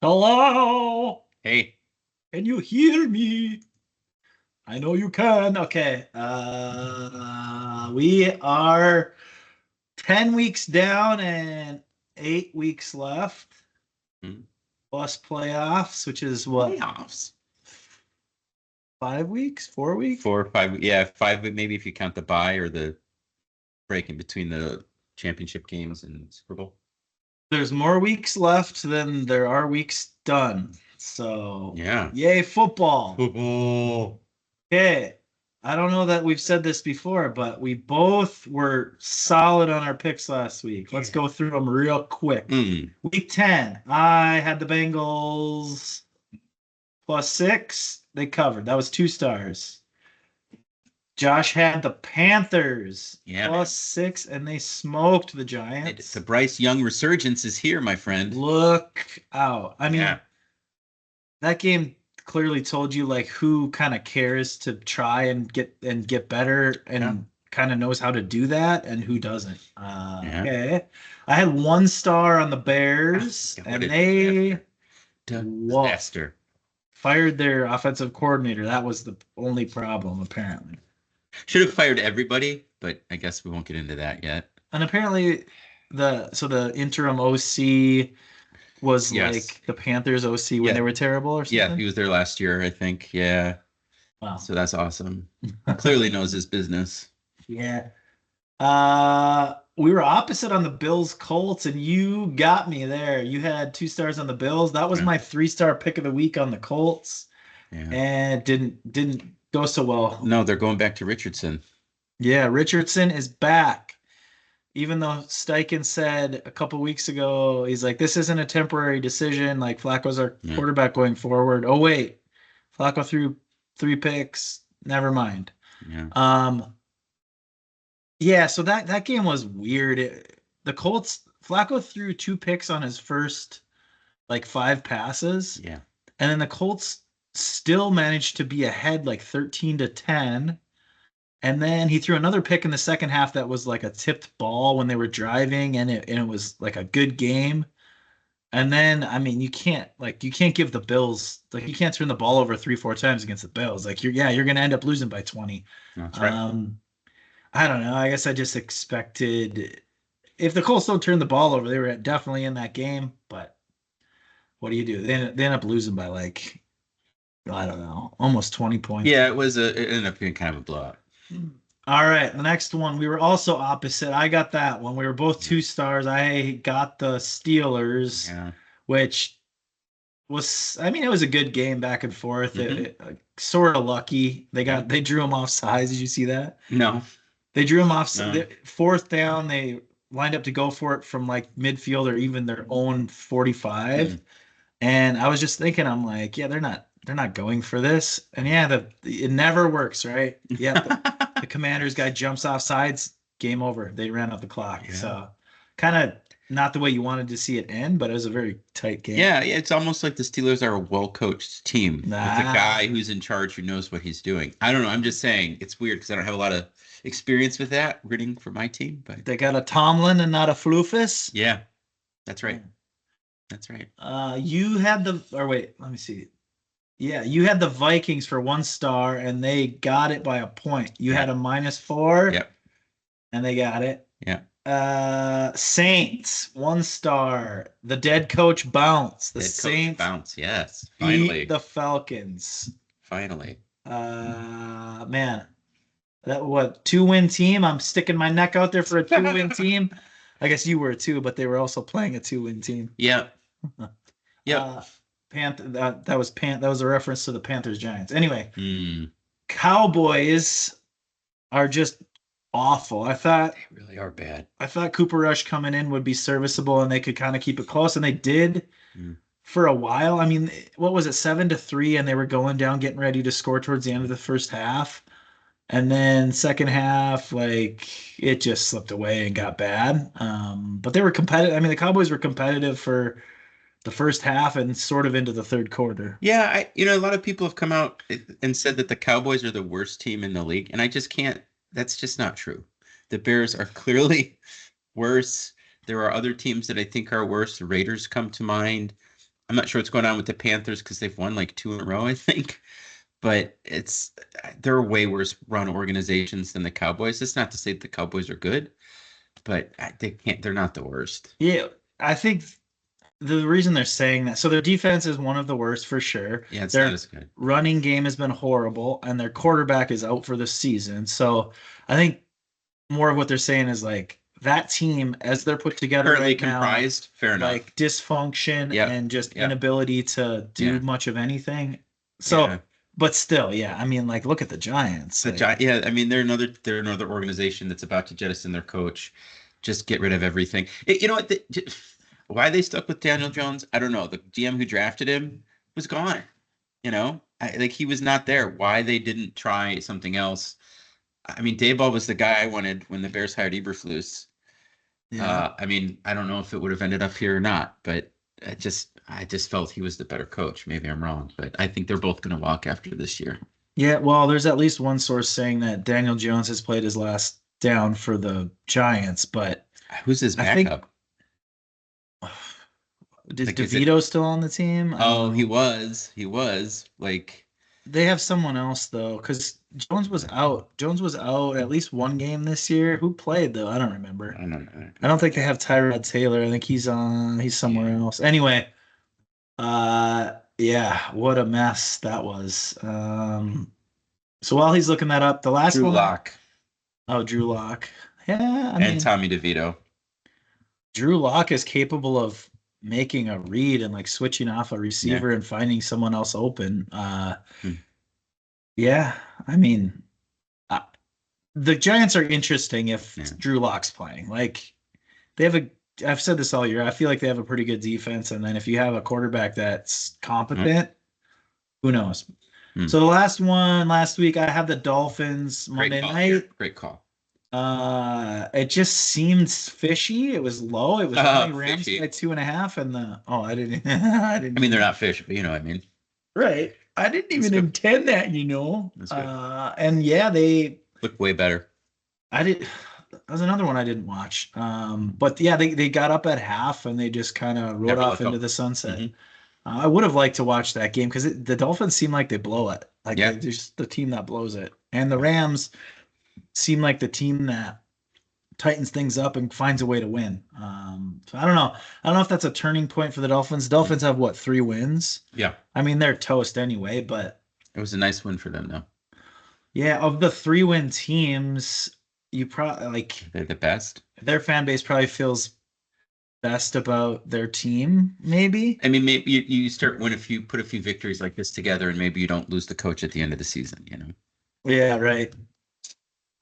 Hello? Hey, Can you hear me? I know you can. Okay. We are 10 weeks down and 8 weeks left. hmm, Plus playoffs, which is what, playoffs. 5 weeks, 4 weeks? 4 or 5, yeah, 5, maybe if you count the bye or the break in between the championship games and Super Bowl. There's more weeks left than there are weeks done. So, Yeah. yay, football. Football. Okay. I don't know that we've said this before, but we both were solid on our picks last week. Let's go through them real quick. Week 10, I had the Bengals +6. They covered. That was 2 stars. Josh had the Panthers +6, and they smoked the Giants. The Bryce Young resurgence is here, my friend. Look out. I mean, that game clearly told you like who kind of cares to try and get better and kind of knows how to do that and who doesn't. Okay. I had 1 star on the Bears and they disaster. Fired their offensive coordinator. That was the only problem, apparently. Should have fired everybody, but I guess we won't get into that yet. And apparently the interim OC was like the Panthers OC when they were terrible or something. Yeah, he was there last year, I think. Yeah. Wow. So that's awesome. Clearly knows his business. Yeah. We were opposite on the Bills Colts, and you got me there. You had 2 stars on the Bills. That was my 3-star pick of the week on the Colts. Yeah. And didn't go so well. No, they're going back to Richardson. Yeah, Richardson is back. Even though Steichen said a couple weeks ago, he's like, this isn't a temporary decision. Like, Flacco's our quarterback going forward. Oh, wait. Flacco threw 3 picks. Never mind. Yeah, so that game was weird. The Colts, Flacco threw 2 picks on his first, 5 passes. Yeah. And then the Colts still managed to be ahead, 13-10. And then he threw another pick in the second half that was like a tipped ball when they were driving, and it was like a good game. And then, I mean, you can't give the Bills, you can't turn the ball over 3-4 times against the Bills. You're going to end up losing by 20. That's right. I don't know. I guess I just expected if the Colts don't turn the ball over, they were definitely in that game. But what do you do? They end up losing by I don't know, almost 20 points. Yeah, it ended up being kind of a blowout. All right, the next one, we were also opposite. I got that one. We were both 2 stars. I got the Steelers, which was, I mean, it was a good game back and forth. Mm-hmm. Sort of lucky. They drew them off sides. Did you see that? No. They drew them off. No. 4th down, they lined up to go for it from midfield or even their own 45. Mm-hmm. And I was just thinking, I'm like, yeah, they're not going for this. And yeah, it never works, right? Yeah. The Commanders guy jumps off sides, game over. They ran out the clock. Yeah. So kind of not the way you wanted to see it end, but it was a very tight game. Yeah, it's almost like the Steelers are a well-coached team with a guy who's in charge who knows what he's doing. I don't know. I'm just saying it's weird because I don't have a lot of experience with that rooting for my team. But they got a Tomlin and not a Floofus. Yeah, that's right. That's right. You had let me see. Yeah, you had the Vikings for 1 star, and they got it by a point. You had a -4. Yep. And they got it. Yeah. Saints, 1 star. The dead coach bounce. The Saints bounce. Yes. Finally. Beat the Falcons. Finally. Man, that 2-win team. I'm sticking my neck out there for a 2-win team. I guess you were too, but they were also playing a 2-win team. Yeah. Yeah. That was a reference to the Panthers Giants. Anyway, Cowboys are just awful. I thought they really are bad. I thought Cooper Rush coming in would be serviceable and they could kind of keep it close, and they did for a while. I mean, what was it, 7-3, and they were going down, getting ready to score towards the end of the first half, and then second half, it just slipped away and got bad. But they were competitive. I mean, the Cowboys were competitive for the first half and sort of into the third quarter. Yeah, a lot of people have come out and said that the Cowboys are the worst team in the league, and I just can't. That's just not true. The Bears are clearly worse. There are other teams that I think are worse. The Raiders come to mind. I'm not sure what's going on with the Panthers because they've won like 2 in a row, I think. But they're way worse run organizations than the Cowboys. That's not to say the Cowboys are good, but they're not the worst. Yeah, I think the reason they're saying that, so their defense is one of the worst for sure. Yeah, it's their not as good. running game has been horrible, and their quarterback is out for the season. So I think more of what they're saying is like that team, as they're put together Currently right comprised, now, fair enough. like dysfunction and just inability to do much of anything. So, but still, yeah. I mean, like, look at the Giants. Yeah. I mean, they're another organization that's about to jettison their coach. Just get rid of everything. You know what? Why they stuck with Daniel Jones? I don't know. The GM who drafted him was gone. You know, like he was not there. Why they didn't try something else? I mean, Daboll was the guy I wanted when the Bears hired Eberflus. Yeah. I mean, I don't know if it would have ended up here or not, but I just felt he was the better coach. Maybe I'm wrong, but I think they're both going to walk after this year. Yeah, well, there's at least one source saying that Daniel Jones has played his last down for the Giants, but who's his backup? Is DeVito still on the team? Oh, he was. Like, they have someone else though, because Jones was out. Jones was out at least one game this year. Who played though? I don't remember. I don't know. I don't think they have Tyrod Taylor. I think he's somewhere else. Anyway, yeah, what a mess that was. So while he's looking that up, the last Drew one. Lock. Oh, Drew Lock. Yeah, I mean, Tommy DeVito. Drew Lock is capable of making a read and like switching off a receiver and finding someone else open. Yeah, I mean, the Giants are interesting if Drew Lock's playing. Like, they have I've said this all year. I feel like they have a pretty good defense, and then if you have a quarterback that's competent, who knows? So the last one last week, I have the Dolphins Monday night. Great call. It just seemed fishy. It was low. It was only Rams by 2.5, and I didn't. I mean, they're not fish, but you know what I mean. Right. I didn't even intend that, you know. And yeah, they look way better. That was another one I didn't watch. But yeah, they got up at half and they just kind of rode off into the sunset. Mm-hmm. I would have liked to watch that game because the Dolphins seem like they blow it. Like they're just the team that blows it, and the Rams seem like the team that tightens things up and finds a way to win. So I don't know. I don't know if that's a turning point for the Dolphins. Dolphins have 3 wins? Yeah. I mean, they're toast anyway, but it was a nice win for them, though. Yeah, of the 3-win teams, you probably they're the best. Their fan base probably feels best about their team, maybe. I mean, maybe you start put a few victories like this together, and maybe you don't lose the coach at the end of the season. You know. Yeah. Right.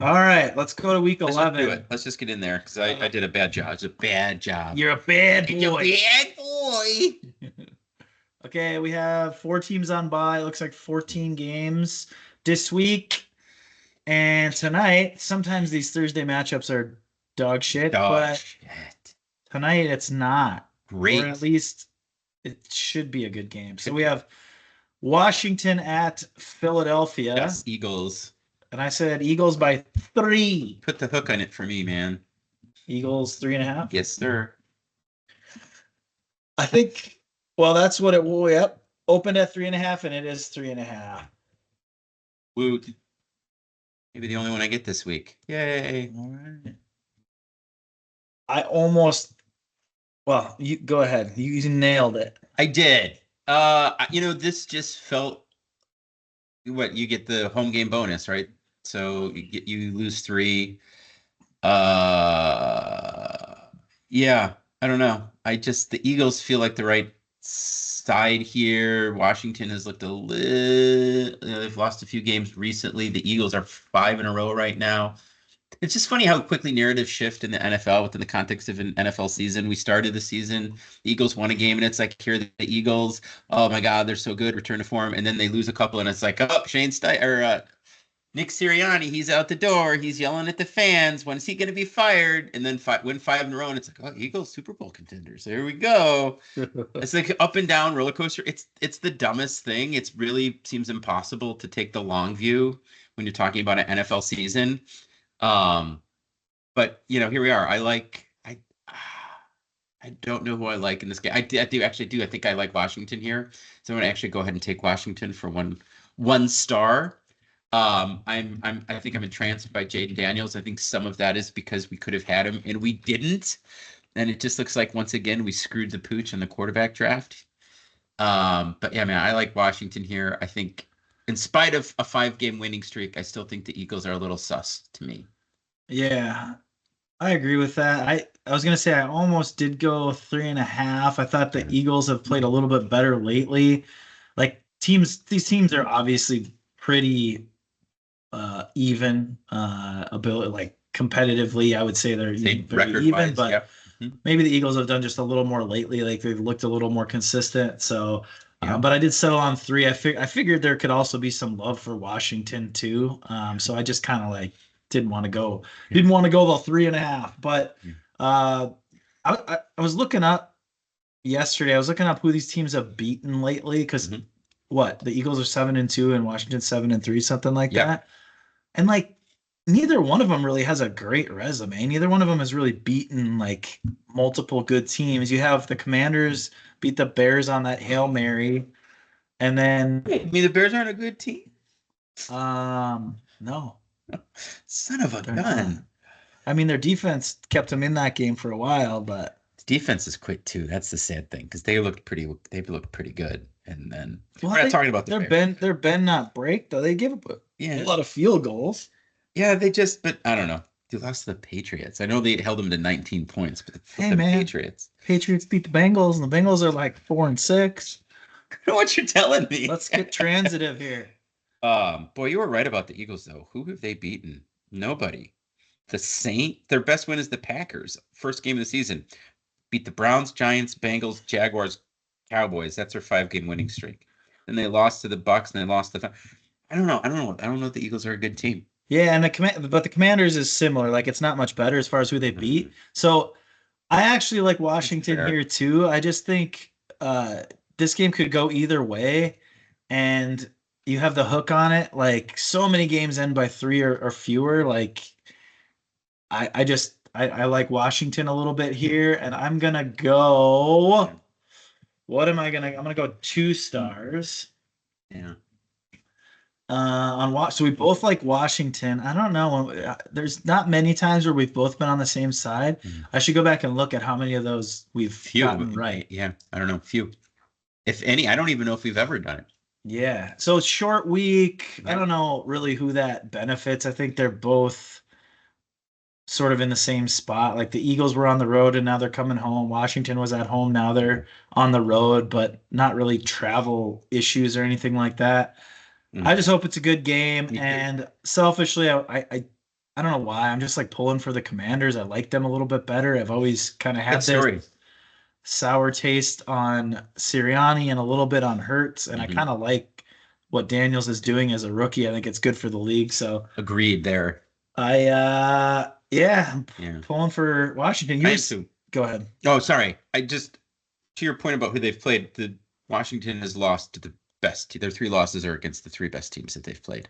All right, let's go to week 11. Let's just get in there because I did a bad job. It's a bad job. You're a bad boy. You're a bad boy. Okay, we have 4 teams on bye. It looks like 14 games this week. And tonight, sometimes these Thursday matchups are dog shit, but tonight it's not. Great. Or at least it should be a good game. So we have Washington at Philadelphia. Yes, Eagles. And I said Eagles by 3. Put the hook on it for me, man. Eagles 3.5? Yes, sir. I think, well, that's what it will. Yep. Opened at 3.5, and it is 3.5. Woo. Maybe the only one I get this week. Yay. All right. I almost, well, you go ahead. You nailed it. I did. This just felt, you get the home game bonus, right? So you lose 3. Yeah, I don't know. The Eagles feel like the right side here. Washington has looked a little, they've lost a few games recently. The Eagles are 5 in a row right now. It's just funny how quickly narratives shift in the NFL within the context of an NFL season. We started the season, the Eagles won a game, and it's like, here are the Eagles. Oh my God, they're so good. Return to form, and then they lose a couple, and it's like, Nick Sirianni, he's out the door. He's yelling at the fans. When's he going to be fired? And then win 5 in a row, and it's like, Eagles Super Bowl contenders. There we go. It's like up and down roller coaster. It's the dumbest thing. It really seems impossible to take the long view when you're talking about an NFL season. But here we are. I I don't know who I like in this game. I do actually do. I think I like Washington here. So I'm gonna actually go ahead and take Washington for one star. I think I'm entranced by Jaden Daniels. I think some of that is because we could have had him and we didn't. And it just looks like once again we screwed the pooch on the quarterback draft. But yeah, man, I like Washington here. I think in spite of a 5-game winning streak, I still think the Eagles are a little sus to me. Yeah, I agree with that. I was gonna say I almost did go 3.5. I thought the Eagles have played a little bit better lately. Like these teams are obviously pretty even ability, like competitively. I would say they're very even, but yep. Mm-hmm. maybe the Eagles have done just a little more lately. Like they've looked a little more consistent. So, Yeah. but I did settle on 3. I figured there could also be some love for Washington too. So I just kind of like didn't want to go the 3.5. But I was looking up yesterday. I was looking up who these teams have beaten lately because what the Eagles are 7-2 and Washington 7-3, something like that. And like neither one of them really has a great resume. Neither one of them has really beaten like multiple good teams. You have the Commanders beat the Bears on that Hail Mary, and then I mean the Bears aren't a good team. No, son of a they're gun. not. I mean, their defense kept them in that game for a while, but defense is quit too. That's the sad thing because they've looked pretty good, and then well, we're not talking about their bend not break though. They give up a lot of field goals. Yeah, but I don't know. They lost to the Patriots. I know they held them to 19 points, but the Patriots beat the Bengals, and the Bengals are like 4-6. I know what you're telling me. Let's get transitive here. Boy, you were right about the Eagles though. Who have they beaten? Nobody. The Saints. Their best win is the Packers. First game of the season. Beat the Browns, Giants, Bengals, Jaguars, Cowboys. That's their 5-game winning streak. Then they lost to the Bucks, and they lost to I don't know if the Eagles are a good team. Yeah, and the Commanders is similar. Like it's not much better as far as who they beat. So I actually like Washington here too. I just think this game could go either way, and you have the hook on it. Like so many games end by 3 or fewer. Like I like Washington a little bit here, and I'm gonna go. What am I gonna? I'm gonna go 2 stars. Yeah. So we both like Washington. I don't know. There's not many times where we've both been on the same side. I should go back and look at how many of those we've gotten right. Yeah, I don't know. Few, if any. I don't even know if we've ever done it. Yeah. So short week. I don't know really who that benefits. I think they're both sort of in the same spot. Like the Eagles were on the road and now they're coming home. Washington was at home. Now they're on the road, but not really travel issues or anything like that. I just hope it's a good game. And selfishly, I don't know why. I'm just like pulling for the Commanders. I like them a little bit better. I've always kind of had this sour taste on Sirianni and a little bit on Hurts. And I kind of like what Daniels is doing as a rookie. I think it's good for the league. So agreed there. I'm pulling for Washington. Go ahead. Oh, sorry. To your point about who they've played, Washington has lost to the best. Their 3 losses are against the 3 best teams that they've played: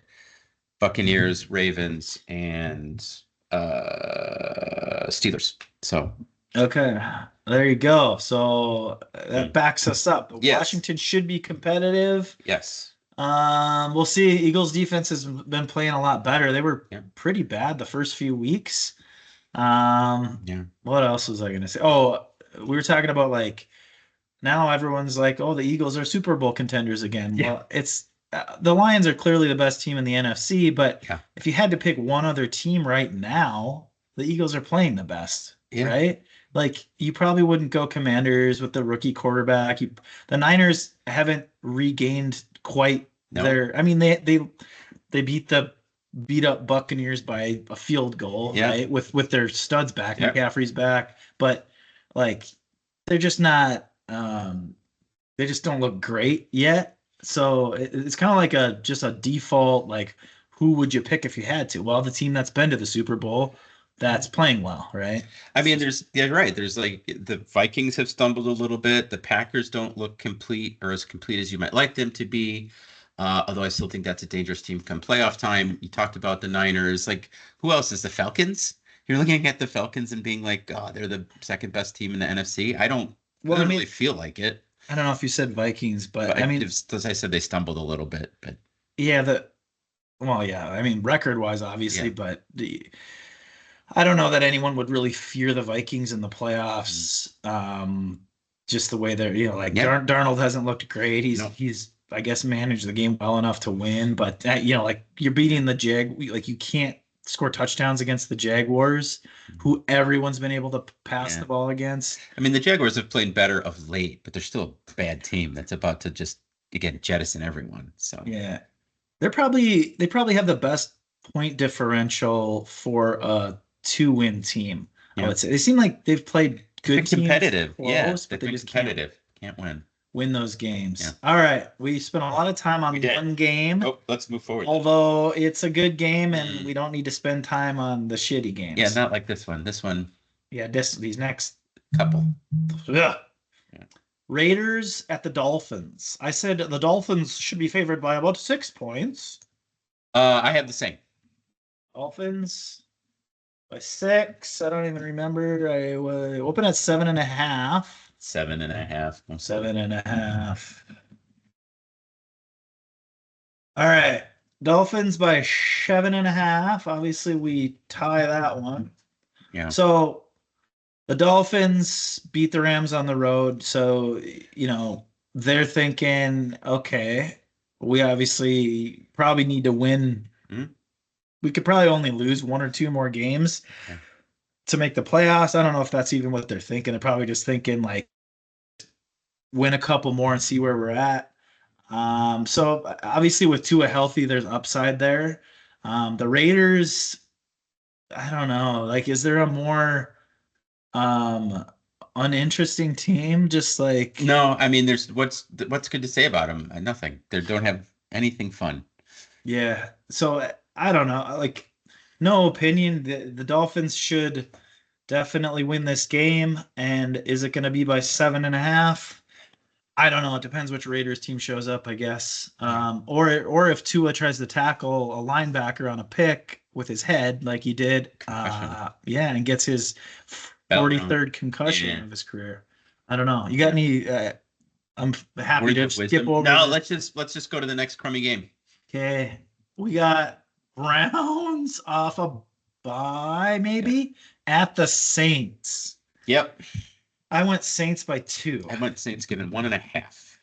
Buccaneers, Ravens, and Steelers. So okay, there you go. So that backs us up. Yes. Washington should be competitive. Yes. We'll see. Eagles defense has been playing a lot better. They were pretty bad the first few weeks. What else was I gonna say? Oh, we were talking about like now everyone's like, oh, the Eagles are Super Bowl contenders again. Yeah. Well, it's the Lions are clearly the best team in the NFC, but if you had to pick one other team right now, the Eagles are playing the best, right? Like you probably wouldn't go Commanders with the rookie quarterback. The Niners haven't regained quite their. I mean, they beat up Buccaneers by a field goal, right? With their studs back, McCaffrey's back, but like they're just not. They just don't look great yet. So it's kind of like just a default, like who would you pick if you had to? Well, the team that's been to the Super Bowl, that's playing well, right? I mean, right. There's like the Vikings have stumbled a little bit. The Packers don't look complete or as complete as you might like them to be. Although I still think that's a dangerous team come playoff time. You talked about the Niners. Like who else is the Falcons? You're looking at the Falcons and being like, oh, they're the second best team in the NFC. I don't Well, I mean, really feel like it. I don't know if you said Vikings, but But I mean, as I said, they stumbled a little bit. But yeah, well, yeah, I mean, record-wise, obviously, yeah, but I don't know that anyone would really fear the Vikings in the Mm. playoffs. Just the way they're, like yeah, Darnold hasn't looked great. He's no, he's I guess managed the game well enough to win, but like you're beating the like you can't score touchdowns against the Jaguars, who everyone's been able to pass yeah. the ball against. I mean, the Jaguars have played better of late, but they're still a bad team that's about to just again jettison everyone. So Yeah, they probably have the best point differential for a two-win team. I yeah, would say they seem like they've played they've good been teams competitive. Yeah, close, but they've they been just can't competitive. Can't win. win those Yeah, games. All right, we spent a lot of time we on did. one game, Oh, let's move forward. although it's a good game and Mm. we don't need to spend time on the shitty Yeah, games. not like this one. This one, Yeah, these next couple. Ugh. Yeah. Raiders at the Dolphins. I said the Dolphins should be favored by about 6 points. I have the same. Dolphins by 6. I don't even remember. I open at 7.5. 7.5. 7.5. All right. Dolphins by 7.5. Obviously, we tie that one. Yeah. So the Dolphins beat the Rams on the road. So, they're thinking, okay, we obviously probably need to win. Mhm. We could probably only lose one or two more games Yeah. to make the playoffs. I don't know if that's even what they're thinking. They're probably just thinking like win a couple more and see where we're at. So obviously with Tua healthy, there's upside there. The Raiders, I don't know. Like, is there a more uninteresting team? Just like No, I mean, there's what's good to say about them? Nothing. They don't have anything fun. yeah. So I don't know. Like, no opinion. The Dolphins should definitely win this game. And is it going to be by 7.5? I don't know. It depends which Raiders team shows up, I guess. Or if Tua tries to tackle a linebacker on a pick with his head, like he did, yeah, and gets his 43rd concussion of his career. I don't know. You got any? I'm happy Words to of skip wisdom. over. No, this. let's just go to the next crummy game. Okay, we got Browns off a bye, maybe at the Saints. Yep. I went Saints by 2. I went Saints given 1.5.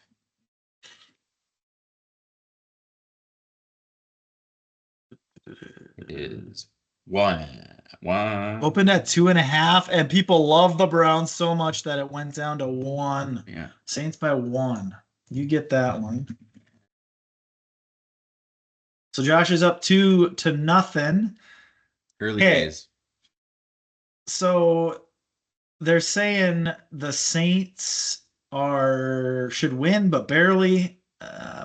It is one. Opened at 2.5, and people love the Browns so much that it went down to 1. Yeah. Saints by 1. You get that one. So Josh is up 2-0. Early Okay. days. So they're saying the Saints should win, but barely.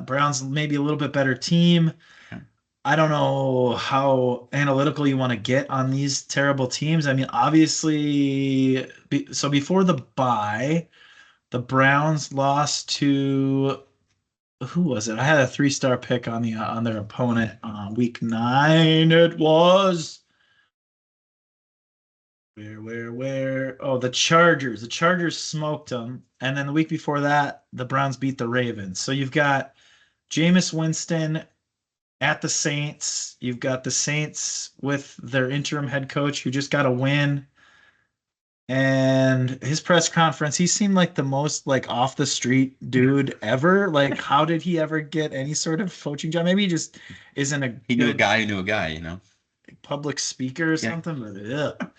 Browns maybe a little bit better team. Yeah. I don't know how analytical you want to get on these terrible teams. I mean, obviously, so before the bye, the Browns lost to who was it? I had a 3-star pick on their opponent week 9. It was where? Oh, the Chargers. The Chargers smoked them, and then the week before that, the Browns beat the Ravens. So you've got Jameis Winston at the Saints. You've got the Saints with their interim head coach who just got a win. And his press conference, he seemed like the most like off the street dude ever. Like, how did he ever get any sort of coaching job? Maybe he just isn't a He knew a guy who knew a guy, public speaker or something. But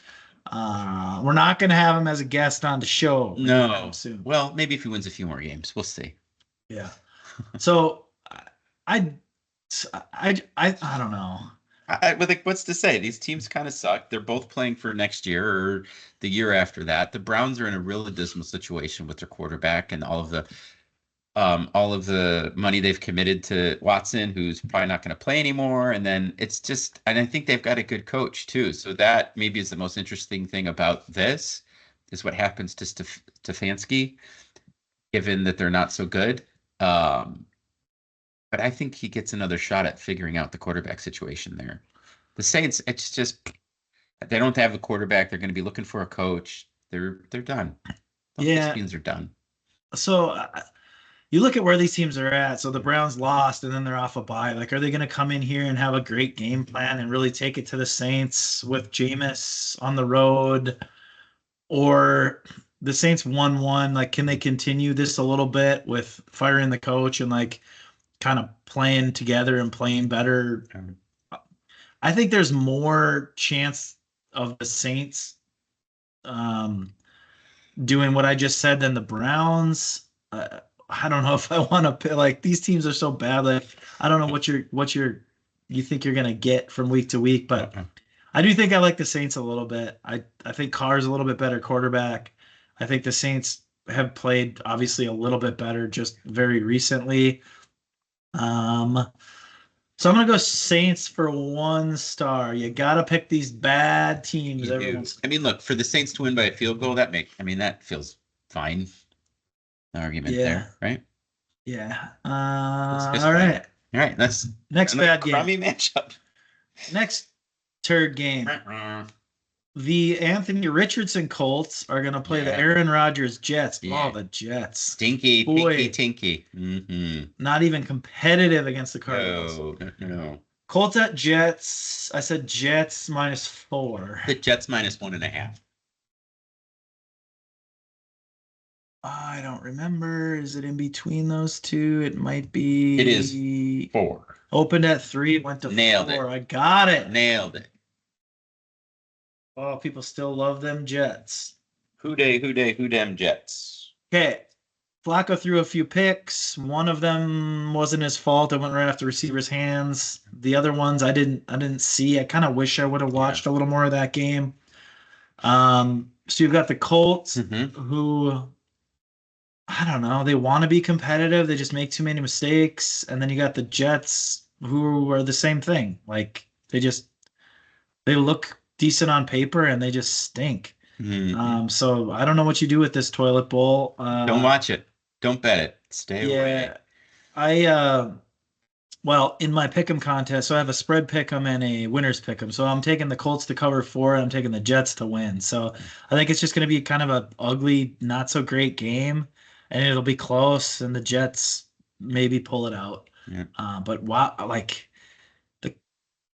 we're not going to have him as a guest on the show. No. Soon. Well, maybe if he wins a few more games, we'll see. Yeah. So I don't know. What's to say? These teams kind of suck. They're both playing for next year or the year after that. The Browns are in a real dismal situation with their quarterback and all of the money they've committed to Watson, who's probably not going to play anymore. And then and I think they've got a good coach too. So that maybe is the most interesting thing about this is what happens to Stefanski, given that they're not so good. But I think he gets another shot at figuring out the quarterback situation there. The Saints, it's just They don't have a quarterback. They're going to be looking for a coach. They're done. Buffalo Yeah. Beans are done. So you look at where these teams are at. So the Browns lost and then they're off a bye. Like, are they going to come in here and have a great game plan and really take it to the Saints with Jameis on the road? Or the Saints 1-1? Like, can they continue this a little bit with firing the coach and like kind of playing together and playing better? I think there's more chance of the Saints um, doing what I just said than the Browns. I don't know if I want to pay, like, these teams are so bad. Like, I don't know you think you're gonna get from week to week, but I do think I like the Saints a little bit. I think Carr's a little bit better quarterback. I think the Saints have played obviously a little bit better just very recently. So I'm gonna go Saints for 1 star. You gotta pick these bad teams every once. I mean, look, for the Saints to win by a field goal, that feels fine. No argument there, right? Yeah. It's All fine. right. All right. That's Next bad game. crummy matchup. Next turd game. The Anthony Richardson Colts are going to play the Aaron Rodgers Jets. Yeah. Oh, the Jets. Stinky, Boy. pinky, tinky. Not even competitive against the Cardinals. No. Colts at Jets. I said Jets -4. The Jets -1.5. I don't remember. Is it in between those two? It might be. It is 4. Opened at 3, went to Nailed 4. it. I got it. Nailed it. Oh, people still love them Jets. Who dem Jets. Okay. Flacco threw a few picks. One of them wasn't his fault. It went right off the receiver's hands. The other ones I didn't see. I kind of wish I would have watched a little more of that game. So you've got the Colts who, I don't know, they want to be competitive. They just make too many mistakes. And then you got the Jets who are the same thing. Like, they look decent on paper and they just stink. So I don't know what you do with this toilet bowl. Don't watch it. Don't bet it. Stay away. Well, in my pick'em contest, so I have a spread pick'em and a winners pick'em. So I'm taking the Colts to cover 4 and I'm taking the Jets to win. So I think it's just going to be kind of a ugly, not so great game, and it'll be close, and the Jets maybe pull it out. Yeah. But wow, like the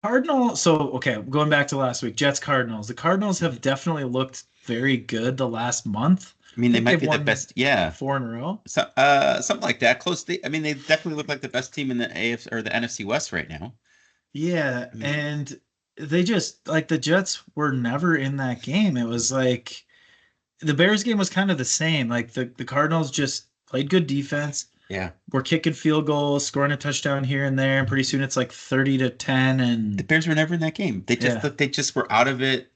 Cardinals. So okay, going back to last week, Jets Cardinals. The Cardinals have definitely looked very good the last month. I mean, they might be the best. 4 in a row. So, something like that. Close. They definitely look like the best team in the AFC or the NFC West right now. Yeah, and they just, like, the Jets were never in that game. It was like the Bears game was kind of the same. Like the Cardinals just played good defense. Yeah, we're kicking field goals, scoring a touchdown here and there, and pretty soon it's like 30-10. And the Bears were never in that game. They just were out of it.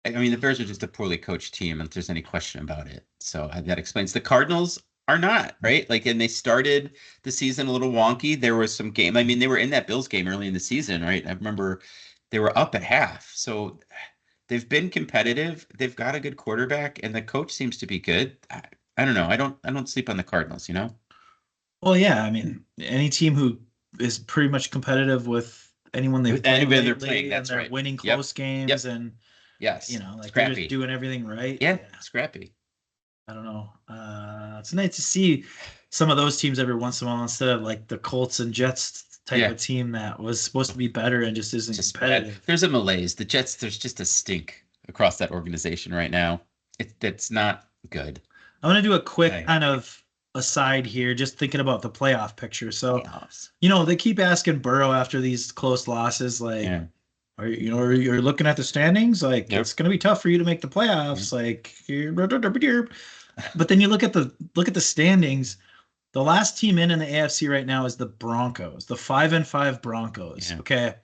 I mean, the Bears are just a poorly coached team, if there's any question about it. So that explains. The Cardinals are not, right? Like, and they started the season a little wonky. There was some game. I mean, they were in that Bills game early in the season, right? I remember they were up at half. So they've been competitive. They've got a good quarterback, and the coach seems to be good. I don't know. I don't sleep on the Cardinals, you know? Well, yeah. I mean, any team who is pretty much competitive with anyone they're playing, that's right. Winning close games and. Yes. You know, like scrappy. They're just doing everything right. Yeah, scrappy. I don't know. It's nice to see some of those teams every once in a while instead of like the Colts and Jets type of team that was supposed to be better and just isn't competitive. Bad. There's a malaise. The Jets, there's just a stink across that organization right now. It's not good. I'm going to do a quick kind of aside here, just thinking about the playoff picture. So, you know, they keep asking Burrow after these close losses, like, you're looking at the standings, like it's going to be tough for you to make the playoffs. Like, but then you look at the standings. The last team in the AFC right now is the Broncos, the 5-5 Broncos. Yeah. Okay.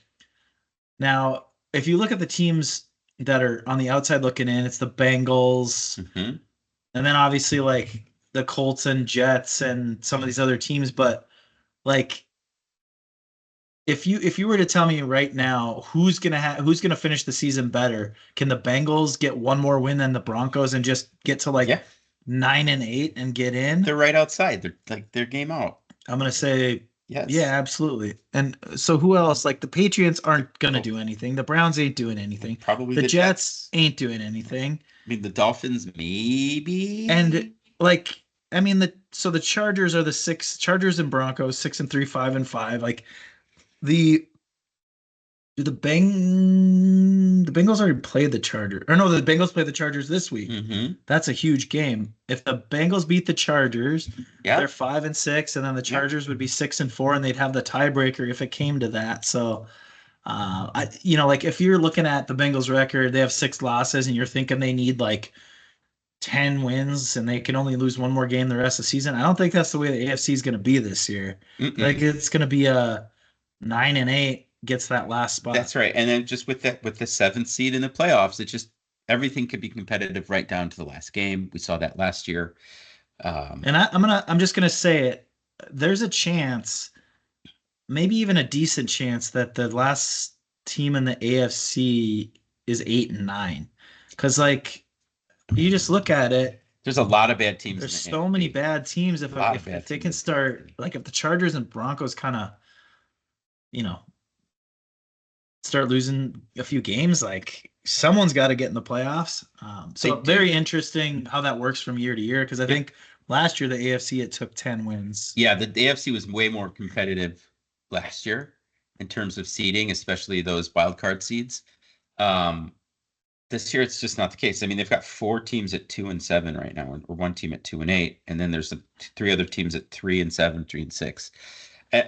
Now, if you look at the teams that are on the outside looking in, it's the Bengals, and then obviously like the Colts and Jets and some of these other teams. But like, if you were to tell me right now who's gonna finish the season better, can the Bengals get one more win than the Broncos and just get to like 9-8 and get in? They're right outside. They're game out. I'm gonna say Yes. Yeah, absolutely. And so who else? Like the Patriots aren't gonna Oh, do anything. The Browns ain't doing anything. probably The the Jets Jets. ain't doing anything. I mean, the Dolphins, And maybe. like I mean the Chargers are the six Chargers and Broncos, 6-3, 5-5. Like the do the Bengals already played the Chargers. Or no, the Bengals play the Chargers this week. Mm-hmm. That's a huge game. If the Bengals beat the Chargers, they're Yeah. 5-6, and then the Yeah. Chargers would be 6-4, and they'd have the tiebreaker if it came to that. So like if you're looking at the Bengals record, they have 6 losses, and you're thinking they need like 10 wins and they can only lose one more game the rest of the season. I don't think that's the way the AFC is going to be this year. Like Mm-mm. it's going to be a 9-8 gets that last spot. That's right. And then just with that, with the seventh seed in the playoffs, it just everything could be competitive right down to the last game. We saw that last year. And I'm just gonna say it. There's a chance, maybe even a decent chance, that the last team in the AFC is 8-9. Because like you just look at it, there's a lot of bad teams in there's the so many AFC. bad teams. If A lot of if, bad if they can teams. start, like if the Chargers and Broncos kind of, you know, start losing a few games, like someone's got to get in the playoffs. They So do. very interesting how that works from year to year. Because I Yep. think last year the AFC it took 10 wins. Yeah, the AFC was way more competitive last year in terms of seeding, especially those wild card seeds. Um, this year it's just not the case. I mean, they've got 4 teams at 2-7 right now, or one team at 2-8, and then there's 3 other teams at 3-7, 3-6.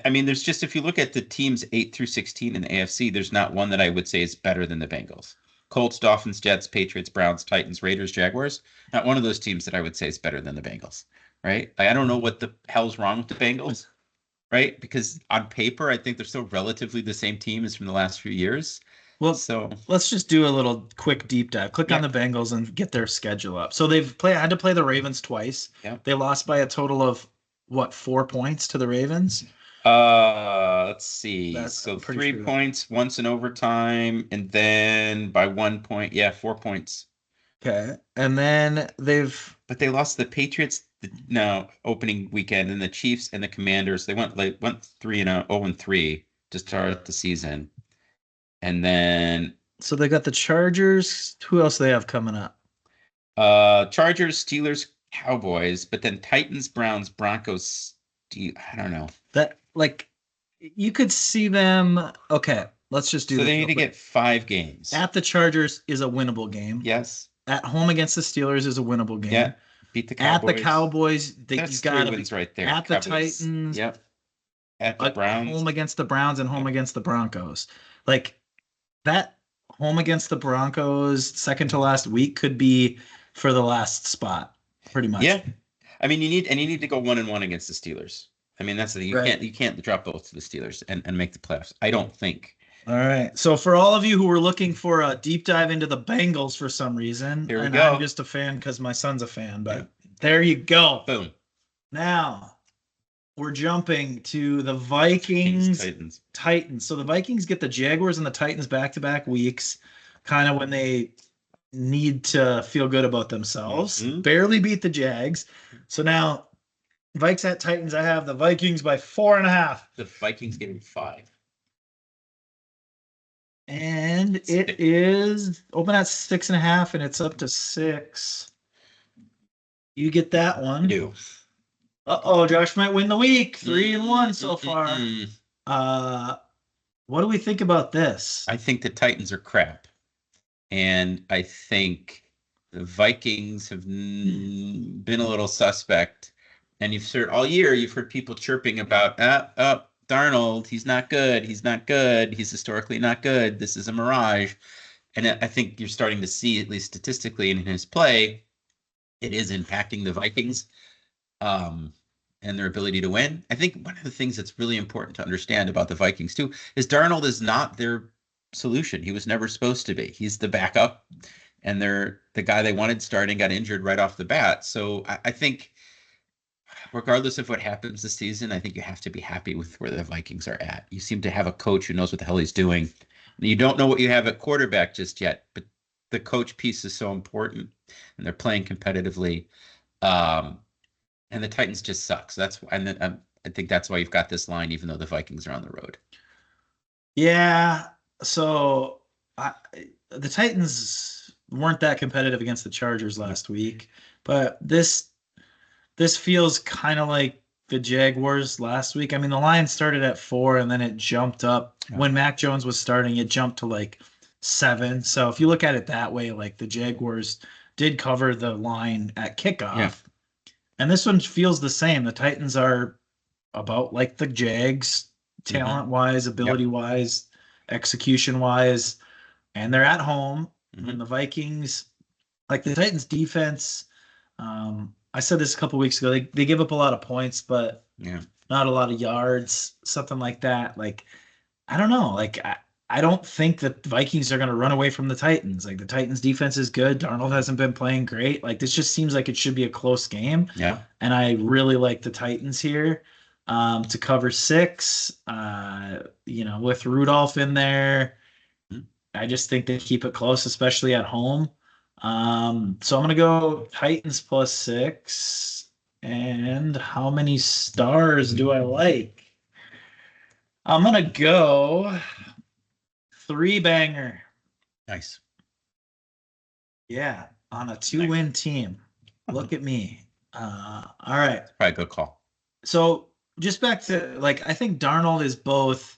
I mean, there's just if you look at the teams 8 through 16 in the AFC, there's not one that I would say is better than the Bengals. Colts, Dolphins, Jets, Patriots, Browns, Titans, Raiders, Jaguars. Not one of those teams that I would say is better than the Bengals, right? I don't know what the hell's wrong with the Bengals, right? Because on paper, I think they're still relatively the same team as from the last few years. Well, So, let's just do a little quick deep dive. Click on yeah, the Bengals and get their schedule up. So had to play the Ravens twice. yeah. They lost by a total of what, 4 points to the Ravens? Let's see. That So I'm pretty three sure. points once in overtime, and then by 1 point, yeah, 4 points. Okay. And then But they lost the Patriots no opening weekend, and the Chiefs and the Commanders. They went 3-0 to start the season, and then so they got the Chargers. Who else do they have coming up? Chargers, Steelers, Cowboys, but then Titans, Browns, Broncos. I don't know. That like you could see them. Okay, let's just do So this they need real to quick. get 5 games. At the Chargers is a winnable game. Yes. At home against the Steelers is a winnable game. Yeah. Beat the At the Cowboys. Cowboys, That's you 3 gotta wins right there. at the Cowboys. Titans, Yep. At the at Browns. home against the Browns, and home Yep. against the Broncos. Like that home against the Broncos, second to last week could be for the last spot, pretty much. Yeah. I mean, you need to go 1-1 against the Steelers. I mean, that's the thing. Right. You can't drop both to the Steelers and make the playoffs. I don't think. All right. So for all of you who were looking for a deep dive into the Bengals for some reason, Here we and go. I'm just a fan because my son's a fan, but there you go. Boom. Now we're jumping to the Kings, Vikings Titans. Titans. So the Vikings get the Jaguars and the Titans back-to-back weeks, kind of when they need to feel good about themselves. Mhm. Barely beat the Jags. So now Vikes at Titans, I have the Vikings by 4.5. The Vikings getting 5. And it is open at 6.5 and it's up to 6. You get that one. Do. Uh-oh, Josh might win the week. 3-1 so far. What do we think about this? I think the Titans are crap. And I think the Vikings have been a little suspect. And you've heard all year, you've heard people chirping about, Darnold, he's not good. He's not good. He's historically not good. This is a mirage. And I think you're starting to see, at least statistically in his play, it is impacting the Vikings and their ability to win. I think one of the things that's really important to understand about the Vikings, too, is Darnold is not their solution. He was never supposed to be. He's the backup, and they're the guy they wanted starting got injured right off the bat. So I think regardless of what happens this season, I think you have to be happy with where the Vikings are at. You seem to have a coach who knows what the hell he's doing. You don't know what you have at quarterback just yet, but the coach piece is so important, and they're playing competitively. And the Titans just suck. So that's why. And then I think that's why you've got this line, even though the Vikings are on the road. Yeah. So the Titans weren't that competitive against the Chargers last week, but this feels kind of like the Jaguars last week. I mean, the line started at 4 and then it jumped up. Yeah. When Mac Jones was starting, it jumped to like 7. So if you look at it that way, like the Jaguars did cover the line at kickoff. Yeah. And this one feels the same. The Titans are about like the Jags, talent wise, ability wise, execution wise, and they're at home. And the Vikings, like the Titans defense, I said this a couple weeks ago. They give up a lot of points, but not a lot of yards, something like that. Like, I don't know. Like, I don't think that the Vikings are going to run away from the Titans. Like, the Titans defense is good. Darnold hasn't been playing great. Like, this just seems like it should be a close game. Yeah. And I really like the Titans here to cover 6. With Rudolph in there, I just think they keep it close, especially at home. So I'm going to go Titans plus 6. And how many stars do I like? I'm going to go 3-banger. Nice. Yeah, on a 2-win team. Look at me. All right. Probably a good call. So just back to, like, I think Darnold is both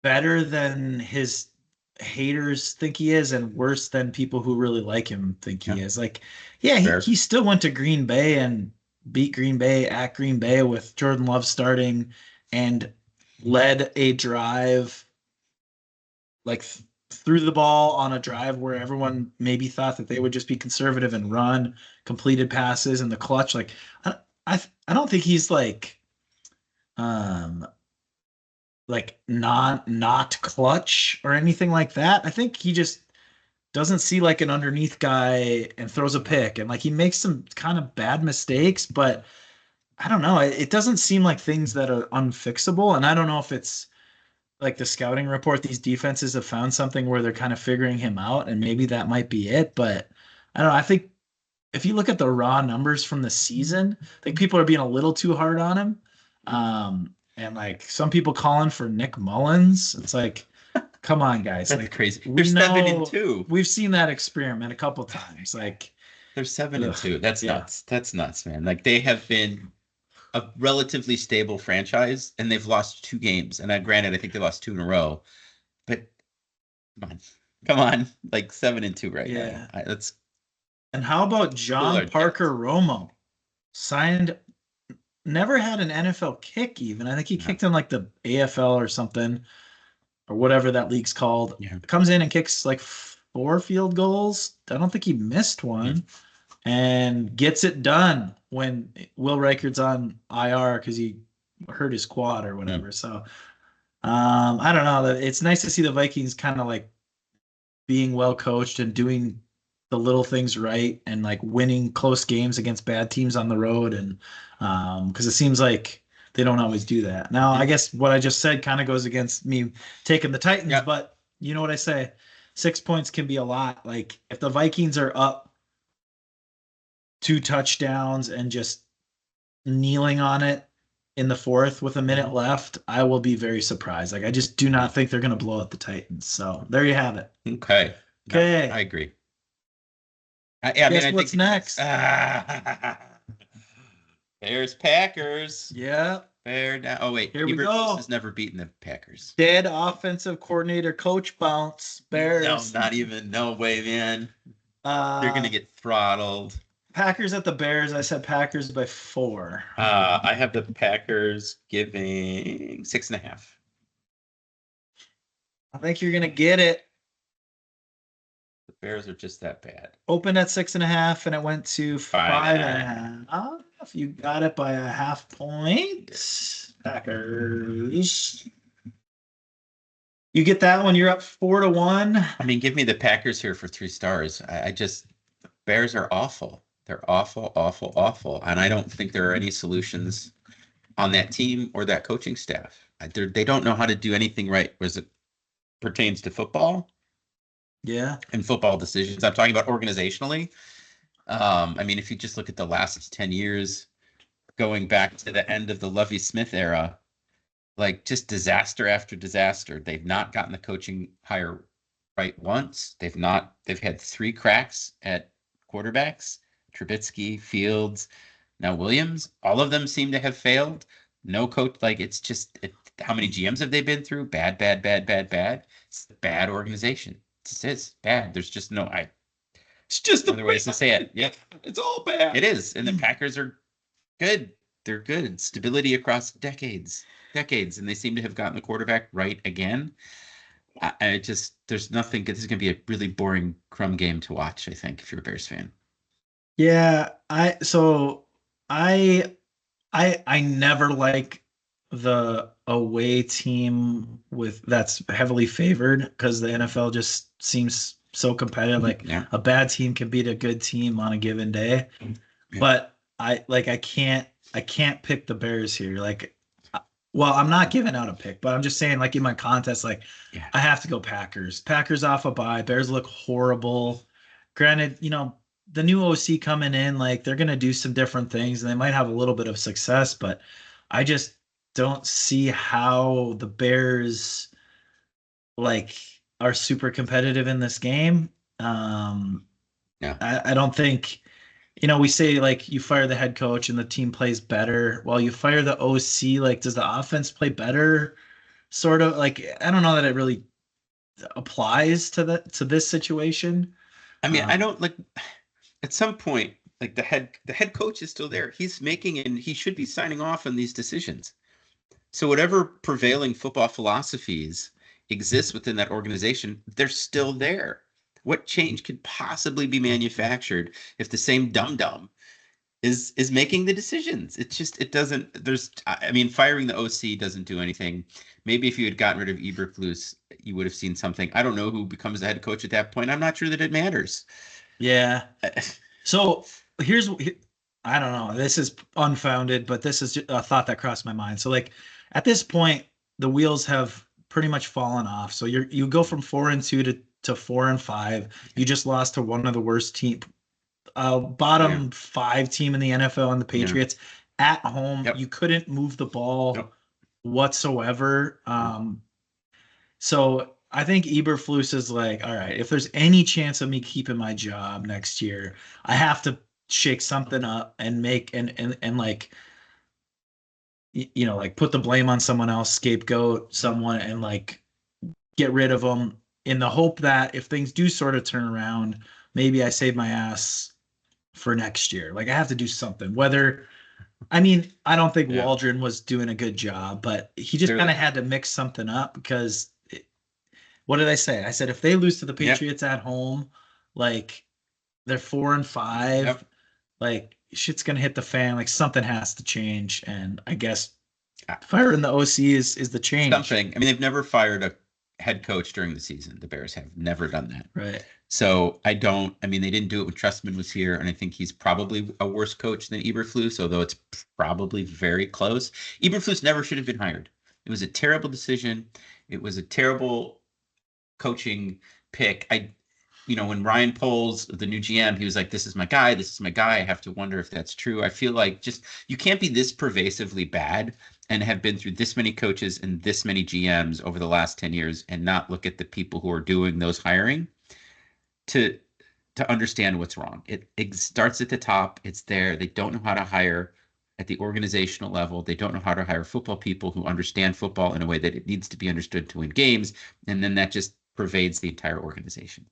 better than his haters think he is and worse than people who really like him think he is. Like, yeah, he still went to Green Bay and beat Green Bay at Green Bay with Jordan Love starting and led a drive like threw the ball on a drive where everyone maybe thought that they would just be conservative and run completed passes in the clutch. Like, I don't think he's like not clutch or anything like that. I think he just doesn't see like an underneath guy and throws a pick, and like he makes some kind of bad mistakes, but I don't know. It doesn't seem like things that are unfixable, and I don't know if it's like the scouting report. These defenses have found something where they're kind of figuring him out, and maybe that might be it. But I don't know. I think if you look at the raw numbers from the season, I think people are being a little too hard on him. And like some people calling for Nick Mullins. It's like, come on, guys. That's like crazy. They're 7-2. We've seen that experiment a couple times. Like they're 7-2. That's nuts. That's nuts, man. Like they have been a relatively stable franchise and they've lost 2 games. And granted, I think they lost 2 in a row, but come on, like 7-2 right now. That's. And how about John Parker Romo? Signed, never had an NFL kick even. I think he kicked in like the AFL or something, or whatever that league's called. Yeah. Comes in and kicks like 4 field goals. I don't think he missed one. And gets it done when Will Reichard's on IR because he hurt his quad or whatever. So I don't know. It's nice to see the Vikings kind of like being well coached and doing the little things right and like winning close games against bad teams on the road. And because it seems like they don't always do that. Now, I guess what I just said kind of goes against me taking the Titans, but you know what I say? 6 points can be a lot. Like if the Vikings are up 2 touchdowns and just kneeling on it in the 4th with a minute left, I will be very surprised. Like I just do not think they're going to blow out the Titans. So there you have it. Okay. No, I agree. Guess what's next? Bears Packers. Yeah. Oh wait, here we go. Has never beaten the Packers. Dead offensive coordinator coach bounce. Bears. No, not even. No way, man. They're gonna get throttled. Packers at the Bears. I said Packers by 4. I have the Packers giving 6.5. I think you're gonna get it. The Bears are just that bad. Opened at 6.5 and it went to 5.5. You got it by a half point. Packers. You get that one. You're up 4-1. I mean, give me the Packers here for 3 stars. The Bears are awful. They're awful, awful, awful. And I don't think there are any solutions on that team or that coaching staff. They don't know how to do anything right as it pertains to football. Yeah. And football decisions. I'm talking about organizationally. I mean, if you just look at the last 10 years, going back to the end of the Lovie Smith era, like just disaster after disaster. They've not gotten the coaching hire right once. They've had 3 cracks at quarterbacks, Trubisky, Fields, now Williams. All of them seem to have failed. No coach, like it's just how many GMs have they been through? Bad, bad, bad, bad, bad. It's a bad organization. It just is bad. There's just no It's just other ways to say it. Yeah, It's all bad. it is. And the Packers are good. They're good. Stability across decades, and they seem to have gotten the quarterback right again. I just there's nothing. This is going to be a really boring crumb game to watch. I think if you're a Bears fan. Yeah, I never like the away team with that's heavily favored because the NFL just seems so competitive. Like Yeah. a bad team can beat a good team on a given day. Yeah. But I can't pick the Bears here. Like well, I'm not giving out a pick, but I'm just saying like in my contest, like Yeah. I have to go Packers. Packers off a bye. Bears look horrible. Granted, the new OC coming in, like they're gonna do some different things and they might have a little bit of success, but I just don't see how the Bears like are super competitive in this game. Yeah. I don't think, we say like you fire the head coach and the team plays better. While you fire the OC, like does the offense play better? Sort of like I don't know that it really applies to this situation. I mean, I don't like. At some point, like the head coach is still there. He's making and he should be signing off on these decisions. So whatever prevailing football philosophies exist within that organization, they're still there. What change could possibly be manufactured if the same dum-dum is making the decisions? It's just it doesn't. I mean, firing the OC doesn't do anything. Maybe if you had gotten rid of Eberflus, you would have seen something. I don't know who becomes the head coach at that point. I'm not sure that it matters. Yeah. So I don't know. This is unfounded, but this is a thought that crossed my mind. So like at this point, the wheels have pretty much fallen off. So you go from 4-2 to 4-5. You just lost to one of the worst bottom 5 team in the NFL and the Patriots at home. Yep. You couldn't move the ball Yep. whatsoever. So I think Eberflus is like, all right, if there's any chance of me keeping my job next year, I have to shake something up and make and like like put the blame on someone else, scapegoat someone, and like get rid of them in the hope that if things do sort of turn around, maybe I save my ass for next year. Like I have to do something. I don't think Waldron was doing a good job, but he just kind of had to mix something up because what did I say? I said if they lose to the Patriots at home, like they're 4-5, like shit's gonna hit the fan. Like something has to change, and I guess firing the OC is the change. Something. I mean, they've never fired a head coach during the season. The Bears have never done that. Right. So they didn't do it when Trustman was here, and I think he's probably a worse coach than Eberflus, although it's probably very close. Eberflus never should have been hired. It was a terrible decision. It was a terrible coaching pick. When Ryan Poles, the new GM, he was like, this is my guy. I have to wonder if that's true. I feel like you can't be this pervasively bad and have been through this many coaches and this many GMs over the last 10 years and not look at the people who are doing those hiring to understand what's wrong. It starts at the top. It's there. They don't know how to hire at the organizational level. They don't know how to hire football people who understand football in a way that it needs to be understood to win games. And then that just pervades the entire organization.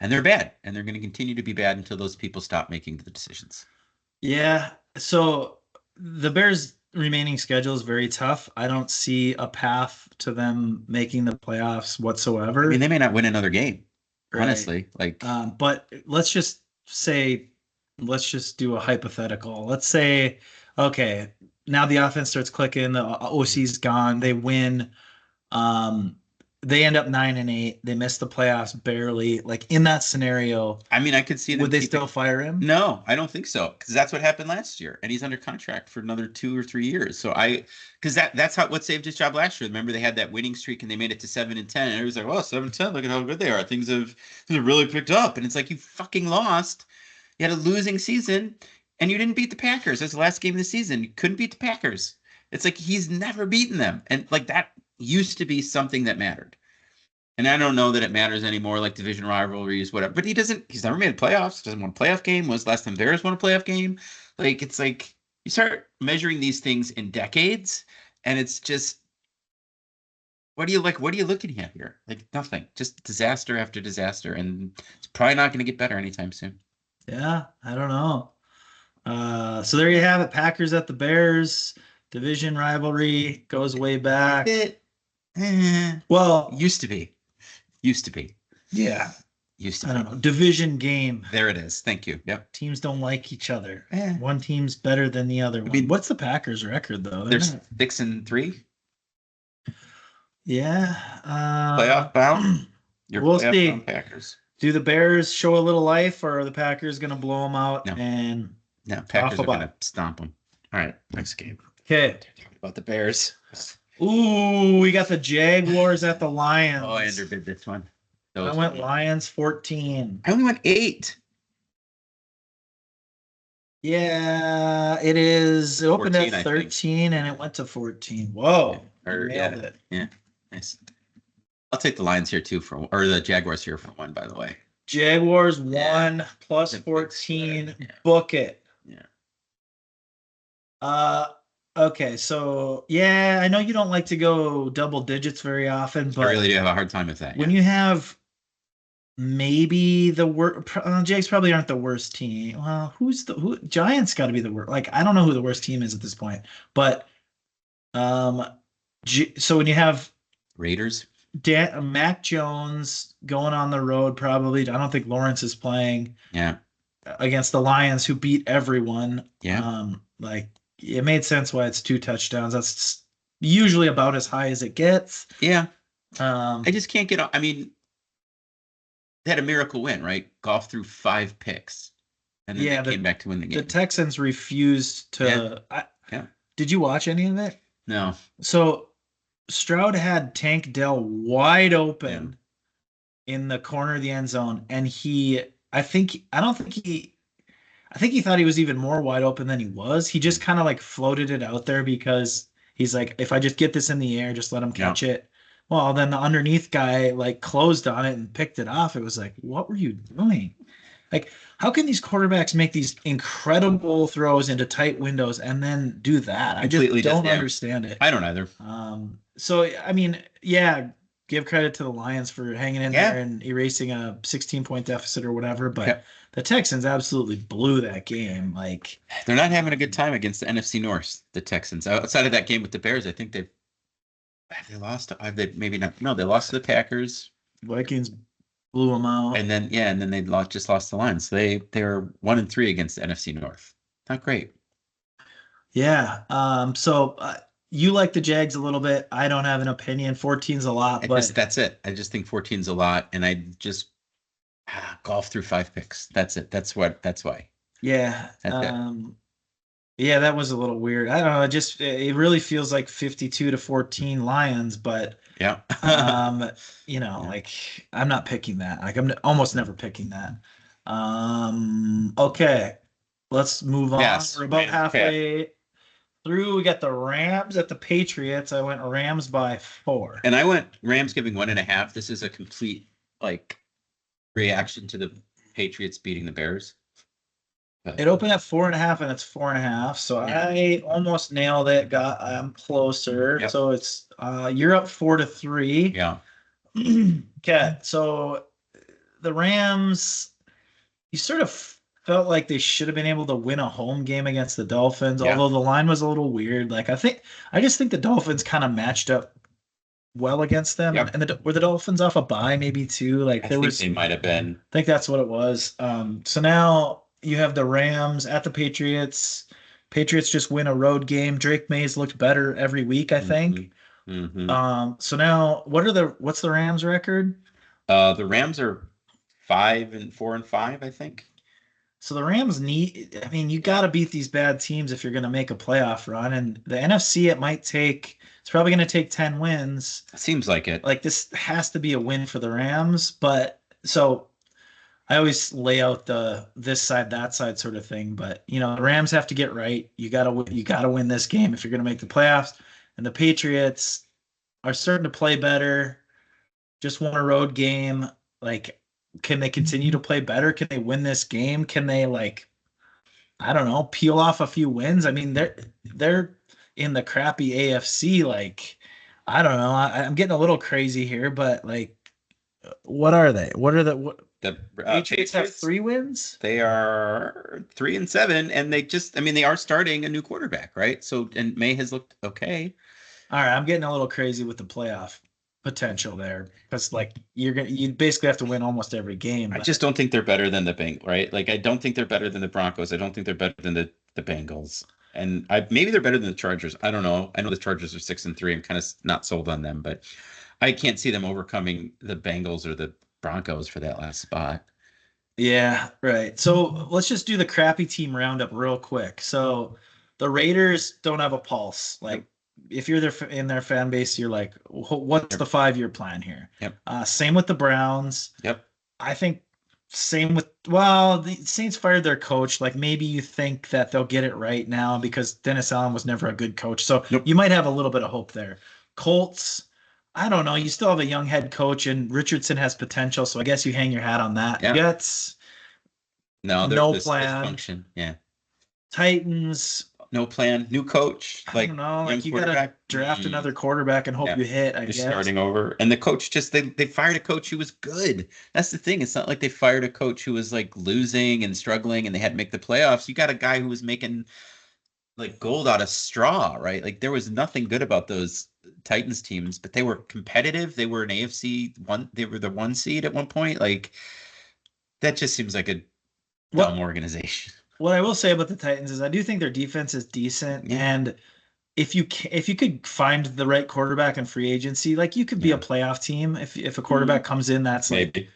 And they're bad. And they're going to continue to be bad until those people stop making the decisions. Yeah. So the Bears' remaining schedule is very tough. I don't see a path to them making the playoffs whatsoever. I mean, they may not win another game, right. Honestly. But let's just do a hypothetical. Let's say, okay, now the offense starts clicking, the OC's gone, they win. They end up 9-8. They miss the playoffs barely. Like in that scenario, I could see them. Would they still fire him? No, I don't think so. Because that's what happened last year, and he's under contract for another 2 or 3 years. So because that's what saved his job last year. Remember, they had that winning streak and they made it to 7-10, and it was like, well, 7-10. Look at how good they are. Things have really picked up, and it's like you fucking lost. You had a losing season. And you didn't beat the Packers. That's the last game of the season. You couldn't beat the Packers. It's like he's never beaten them. And like that used to be something that mattered. And I don't know that it matters anymore, like division rivalries, whatever. But he's never made a playoffs, doesn't want a playoff game. Was the last time Bears won a playoff game? Like, it's like you start measuring these things in decades, and it's just, what are you looking at here? Like, nothing. Just disaster after disaster. And it's probably not going to get better anytime soon. Yeah, I don't know. So there you have it. Packers at the Bears. Division rivalry goes way back. Well, Used to be. yeah. Used to I be. don't know. Division game. There it is. Thank you. Yep. Teams don't like each other. Eh. One team's better than the other one. mean, What's the Packers record though? They're There's not- 6-3 Yeah. playoff bound. We'll playoff see. bound Packers. Do the Bears show a little life, or are the Packers going to blow them out? No. And No, Packers Off a are going to bye. stomp them. All right, next game. okay. About the Bears. Ooh, we got the Jaguars at the Lions. Oh, I underbid this one. I went Lions 14. I only went 8. Yeah, it is. It opened 14, I at think. 13 and it went to 14. Whoa. Or, Nailed yeah. it. Nice. I'll take the Lions here too or the Jaguars here for one, by the way. Jaguars Yeah. 1 plus The big 14. spread, yeah. Book it. Yeah. Okay, so yeah, I know you don't like to go double digits very often, I but really do have a hard time with that. when you have maybe the worst, Jags probably aren't the worst team. Well, who Giants got to be the worst. Like, I don't know who the worst team is at this point, but so when you have Raiders. Mac Jones going on the road, probably, I don't think Lawrence is playing Yeah. against the Lions, who beat everyone. Yeah. Like, it made sense why it's 2 touchdowns. That's usually about as high as it gets. Yeah. I I just can't get on. I mean, they had a miracle win, right? Golf through 5 picks. And then Yeah, they came back to win the the game. Texans refused to. Yeah. Did you watch any of it? No. So Stroud had Tank Dell wide open in the corner of the end zone, and I think he thought he was even more wide open than he was. He just kind of like floated it out there because he's like, if I just get this in the air, just let him catch it. Well, then the underneath guy like closed on it and picked it off. It was like, what were you doing? Like, how can these quarterbacks make these incredible throws into tight windows and then do that? I just Completely don't yeah. understand it. I don't either. So I mean, yeah, give credit to the Lions for hanging in there and erasing a 16-point deficit or whatever, but the Texans absolutely blew that game. Like, they're not having a good time against the NFC North, the Texans. Outside of that game with the Bears, I think they lost. Maybe not. No, they lost to the Packers. Vikings blew them out. And then they just lost the Lions. So they were 1-3 against the NFC North. Not great. Yeah. So you like the Jags a little bit. I don't have an opinion. 14's a lot, but that's it. I just think 14's a lot, and I just golf through 5 picks. That's it. That's why. Yeah. That's it. Yeah, that was a little weird. I don't know. It really feels like 52-14 Lions, but Yeah. like I'm not picking that. Like I'm almost never picking that. Okay, let's move on. Yes. We're about halfway through. We got the Rams at the Patriots. I went Rams by 4. And I went Rams giving 1.5. This is a complete reaction to the Patriots beating the Bears. But It opened at 4.5, and it's 4.5. So I almost nailed it. I'm closer. Yep. So it's you're up 4-3. yeah. Okay, so the Rams, you sort of felt like they should have been able to win a home game against the Dolphins, although the line was a little weird. Like I just think the Dolphins kind of matched up well against them. Yep. And were the Dolphins off a bye maybe too? Like I think they might have been. I think that's what it was. So now you have the Rams at the Patriots. Patriots just win a road game. Drake Mays looked better every week, I think. Mm-hmm. So now what's the Rams record? The Rams are 5-4-5, I think. So the Rams you got to beat these bad teams if you're going to make a playoff run. And the NFC, it's probably going to take 10 wins. Seems like it. Like, this has to be a win for the Rams. But so I always lay out the this side, that side sort of thing. But the Rams have to get right. You gotta win this game if you're gonna make the playoffs. And the Patriots are starting to play better. Just won a road game. Like, can they continue to play better? Can they win this game? Can they I don't know, peel off a few wins? I mean, they're in the crappy AFC. Like, I don't know. I'm getting a little crazy here, but what are they? What The Patriots have 3 wins? They are 3-7, and they are starting a new quarterback, right? So, and May has looked okay. All right, I'm getting a little crazy with the playoff potential there because you basically have to win almost every game. I just don't think they're better than the Bengals, right? Like, I don't think they're better than the Broncos. I don't think they're better than the Bengals. And maybe they're better than the Chargers. I don't know. I know the Chargers are 6-3. I'm kind of not sold on them, but I can't see them overcoming the Bengals or the Broncos for that last spot. Yeah, right. So let's just do the crappy team roundup real quick. So the Raiders don't have a pulse. Like, if you're in their fan base, you're like, what's the 5-year plan here? Yep. Same with the Browns. Yep. I think same with, well, the Saints fired their coach. Like, maybe you think that they'll get it right now because Dennis Allen was never a good coach. So you might have a little bit of hope there. Colts, I don't know. You still have a young head coach, and Richardson has potential. So I guess you hang your hat on that. Yeah. Jets, no plan. Function. Yeah. Titans, no plan. New coach. I don't know. Like, you gotta draft another quarterback and hope you hit. I guess starting over. And the coach they fired a coach who was good. That's the thing. It's not like they fired a coach who was like losing and struggling and they had to make the playoffs. You got a guy who was making like gold out of straw, right? Like, there was nothing good about those Titans teams, but they were competitive. They were an AFC one. They were the 1 seed at one point. Like, that just seems like a dumb organization. What I will say about the Titans is I do think their defense is decent, and if you could find the right quarterback in free agency, like, you could be a playoff team if a quarterback comes in that's like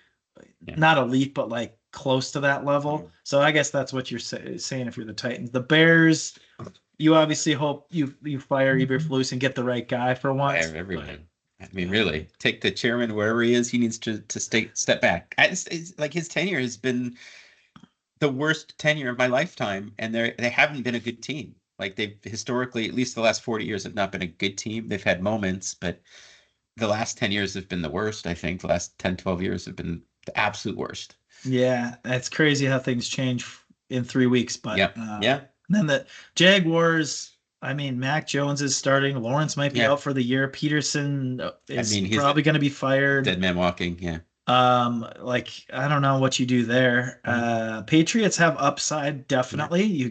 not elite but like close to that level. So I guess that's what you're saying if you're the Titans. The Bears, you obviously hope you fire Eberflus and get the right guy for once. Everyone. I mean, really, take the chairman wherever he is. He needs to step back. It's like, his tenure has been the worst tenure of my lifetime, and they haven't been a good team. Like, they've historically, at least the last 40 years, have not been a good team. They've had moments, but the last 10 years have been the worst. I think the last 10, 12 years have been the absolute worst. Yeah, it's crazy how things change in 3 weeks. But yeah. Then the Jaguars, I mean, Mac Jones is starting. Lawrence might be out for the year. Peterson is probably going to be fired. Dead man walking, yeah. Like, I don't know what you do there. Patriots have upside, definitely.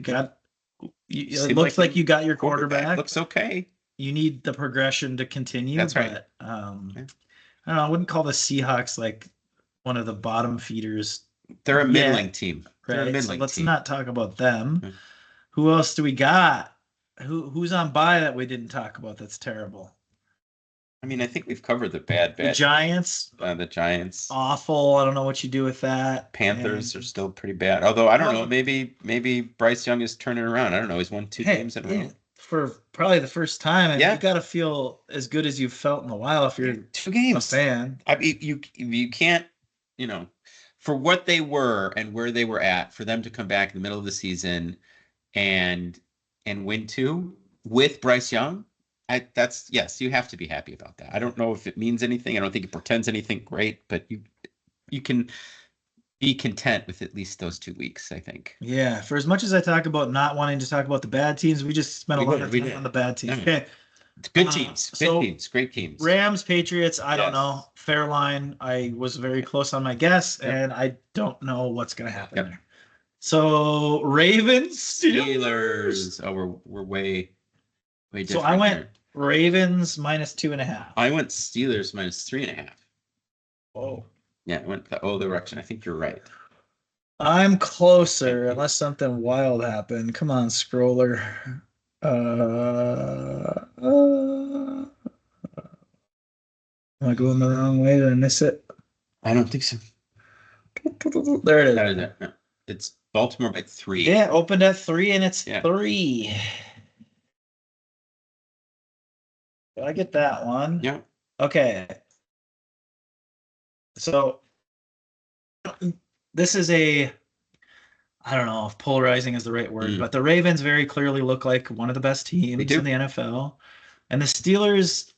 It looks like you got your quarterback. Looks okay. You need the progression to continue. That's right. I don't know. I wouldn't call the Seahawks like one of the bottom feeders. They're a middling team. They're a middling team. Let's not talk about them. Who else do we got? Who's on bye that we didn't talk about? That's terrible. I mean, I think we've covered the bad. The Giants. The Giants. Awful. I don't know what you do with that. Panthers are still pretty bad. Although, I don't know. Maybe Bryce Young is turning around. I don't know. He's won 2 games in a row. For probably the first time. And you got to feel as good as you've felt in a while if you're 2 games. A fan. I mean, you can't, for what they were and where they were at, for them to come back in the middle of the season and win 2 with Bryce Young. Yes, you have to be happy about that. I don't know if it means anything. I don't think it portends anything great, but you can be content with at least those 2 weeks, I think. Yeah. For as much as I talk about not wanting to talk about the bad teams, we just spent a lot of time on the bad teams. Okay. Good teams. Good teams. Great teams. Rams, Patriots, I don't know. Fair line. I was very close on my guess, and I don't know what's going to happen there. So, Ravens, Steelers. Oh, we're way different. So I went Ravens -2.5. I went Steelers -3.5. Whoa. Yeah, I went the other direction. I think you're right. I'm closer, unless something wild happened. Come on, scroller. Am I going the wrong way? Did I miss it? I don't think so. There it is. That is it. No. It's Baltimore by 3. Yeah, opened at 3, and it's 3. Did I get that one? this is a, I don't know if polarizing is the right word, but the Ravens very clearly look like one of the best teams in the NFL. And the Steelers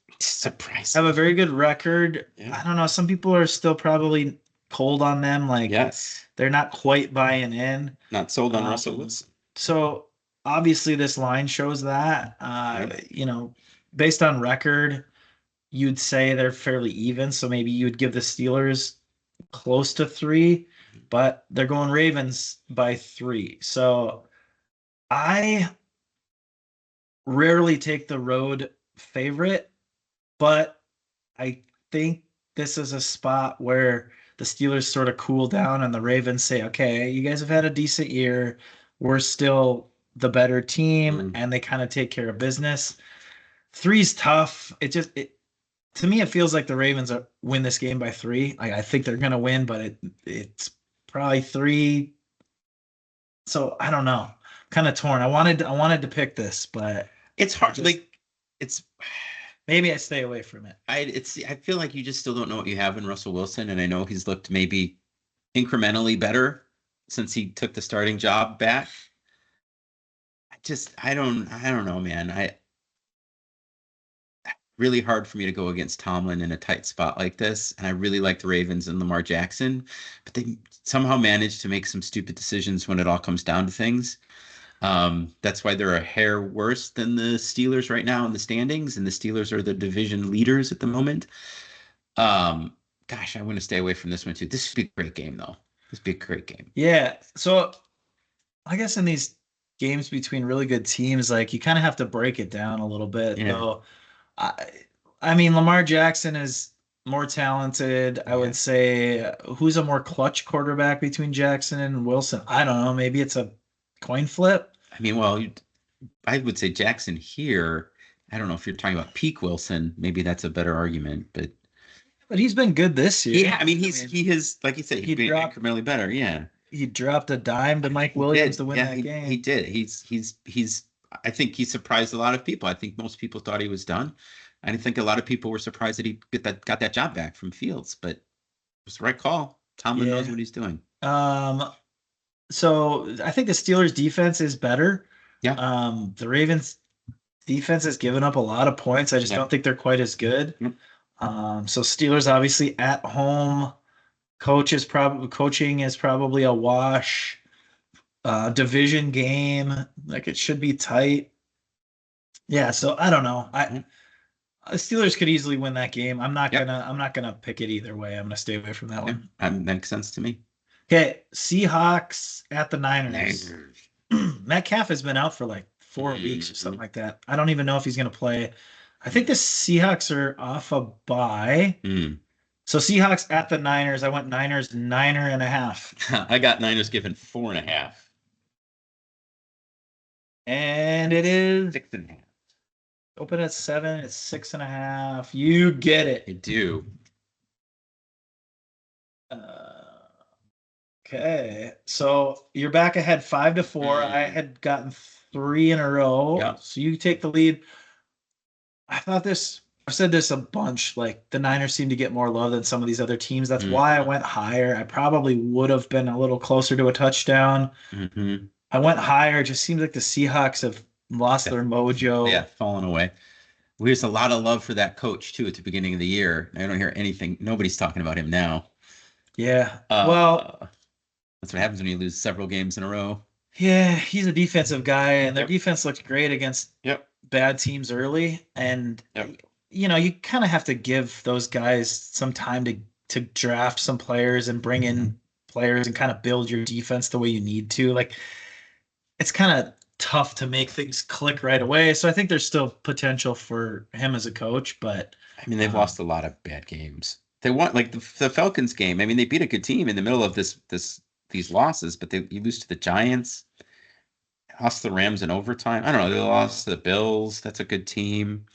have a very good record. Yeah. I don't know. Some people are still probably cold on them. Like, yes, they're not quite buying in. Not sold on Russell Wilson. So obviously this line shows that. You know, based on record, you'd say they're fairly even. So maybe you'd give the Steelers close to 3, but they're going Ravens by 3. So I rarely take the road favorite, but I think this is a spot where the Steelers sort of cool down and the Ravens say, okay, you guys have had a decent year. We're still the better team, and they kind of take care of business. 3's tough. To me, it feels like the Ravens win this game by 3. I think they're going to win, but it's probably 3. So I don't know. Kind of torn. I wanted to pick this, but it's hard. It's maybe I stay away from it. I feel like you just still don't know what you have in Russell Wilson, and I know he's looked maybe incrementally better since he took the starting job back. I don't know, man. Really hard for me to go against Tomlin in a tight spot like this, and I really like the Ravens and Lamar Jackson, but they somehow managed to make some stupid decisions when it all comes down to things. That's why they're a hair worse than the Steelers right now in the standings, and the Steelers are the division leaders at the moment. Gosh, I want to stay away from this one too. This would be a great game, though. This would be a great game. Yeah. So I guess in these games between really good teams, like, you kind of have to break it down a little bit. Yeah. So I mean, Lamar Jackson is more talented. I would say, who's a more clutch quarterback between Jackson and Wilson? I don't know. Maybe it's a coin flip. I mean, well, I would say Jackson here. I don't know if you're talking about peak Wilson. Maybe that's a better argument, but he's been good this year. Yeah, I mean, he has, like you said, he's been incrementally better. Yeah, he dropped a dime to Mike Williams to win that game. He did. He's. I think he surprised a lot of people. I think most people thought he was done. I think a lot of people were surprised that he got that job back from Fields, but it was the right call. Tomlin knows what he's doing. So I think the Steelers' defense is better. Yeah. The Ravens' defense has given up a lot of points. I just don't think they're quite as good. Yep. So Steelers obviously at home. Coaching is probably a wash. Division game, like, it should be tight. Yeah, so I don't know. The Steelers could easily win that game. I'm not gonna pick it either way. I'm gonna stay away from that one. That makes sense to me. Okay, Seahawks at the Niners. Metcalf has been out for like 4 weeks or something like that. I don't even know if he's gonna play. I think the Seahawks are off a bye. So Seahawks at the Niners. I went Niners 9.5. I got Niners given 4.5. And it is 6.5. Open at 7. It's 6.5. You get it. I do. Okay. So you're back ahead 5-4. I had gotten 3 in a row. Yeah. So you take the lead. I've said this a bunch. Like, the Niners seem to get more love than some of these other teams. That's why I went higher. I probably would have been a little closer to a touchdown. I went higher. It just seems like the Seahawks have lost their mojo. Yeah, fallen away. There's a lot of love for that coach too at the beginning of the year. I don't hear anything. Nobody's talking about him now. Yeah. Well, that's what happens when you lose several games in a row. Yeah, he's a defensive guy, and their defense looked great against bad teams early. And you kind of have to give those guys some time to draft some players and bring in players and kind of build your defense the way you need to. Like, it's kind of tough to make things click right away. So I think there's still potential for him as a coach, but I mean, they've lost a lot of bad games. They won, like, the Falcons game. I mean, they beat a good team in the middle of these losses, but you lose to the Giants, lost the Rams in overtime. I don't know. They lost to the Bills. That's a good team.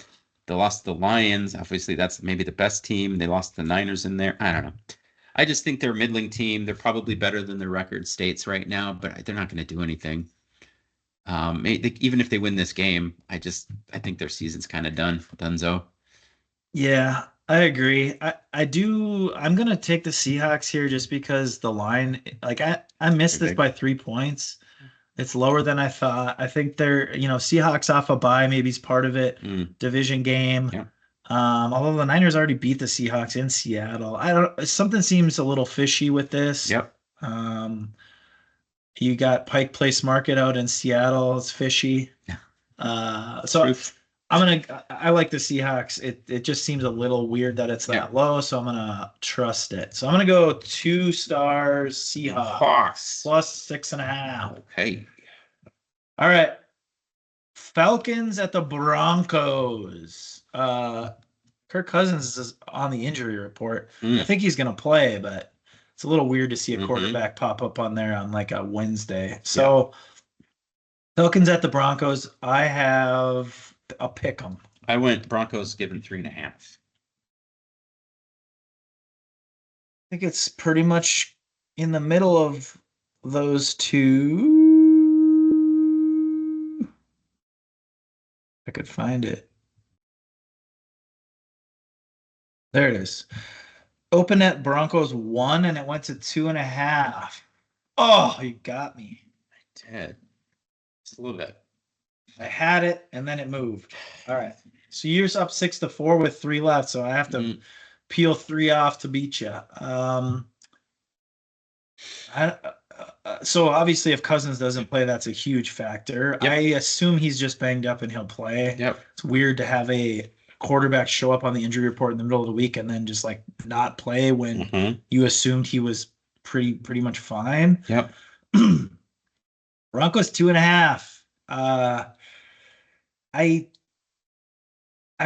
They lost to the Lions. Obviously, that's maybe the best team. They lost to the Niners in there. I don't know. I just think they're a middling team. They're probably better than their record states right now, but they're not going to do anything. Even if they win this game, I think their season's kind of done. Dunzo. Yeah. I agree. I'm gonna take the Seahawks here just because the line, like I missed They're this big. by 3 points. It's lower than I thought. I think they're, Seahawks off a bye, maybe is part of it. Mm, Division game. yeah. Although the Niners already beat the Seahawks in Seattle. I don't, something seems a little fishy with this. Yep. Um, you got Pike Place Market out in Seattle. It's fishy. Yeah. So Truth. I like the Seahawks. It just seems a little weird that it's that Yeah. low, so I'm gonna trust it. So I'm gonna go 2 stars Seahawks Hawks. plus 6.5. Okay. All right. Falcons at the Broncos. Kirk Cousins is on the injury report. Mm. I think he's gonna play, but it's a little weird to see a Mhm. quarterback pop up on there on like a Wednesday. So Falcons at the Broncos. I have a pick 'em. I went Broncos given 3.5. I think it's pretty much in the middle of those two. I could find it. There it is. Open at Broncos 1 and it went to 2.5. Oh, you got me. I did. Just a little bit. I had it and then it moved. All right. So you're up 6-4 with 3 left. So I have to Mm. peel 3 off to beat you. So obviously, if Cousins doesn't play, that's a huge factor. Yep. I assume he's just banged up and he'll play. Yep. It's weird to have a quarterback show up on the injury report in the middle of the week and then just like not play when Mhm. you assumed he was pretty much fine. Yep. Broncos 2.5. I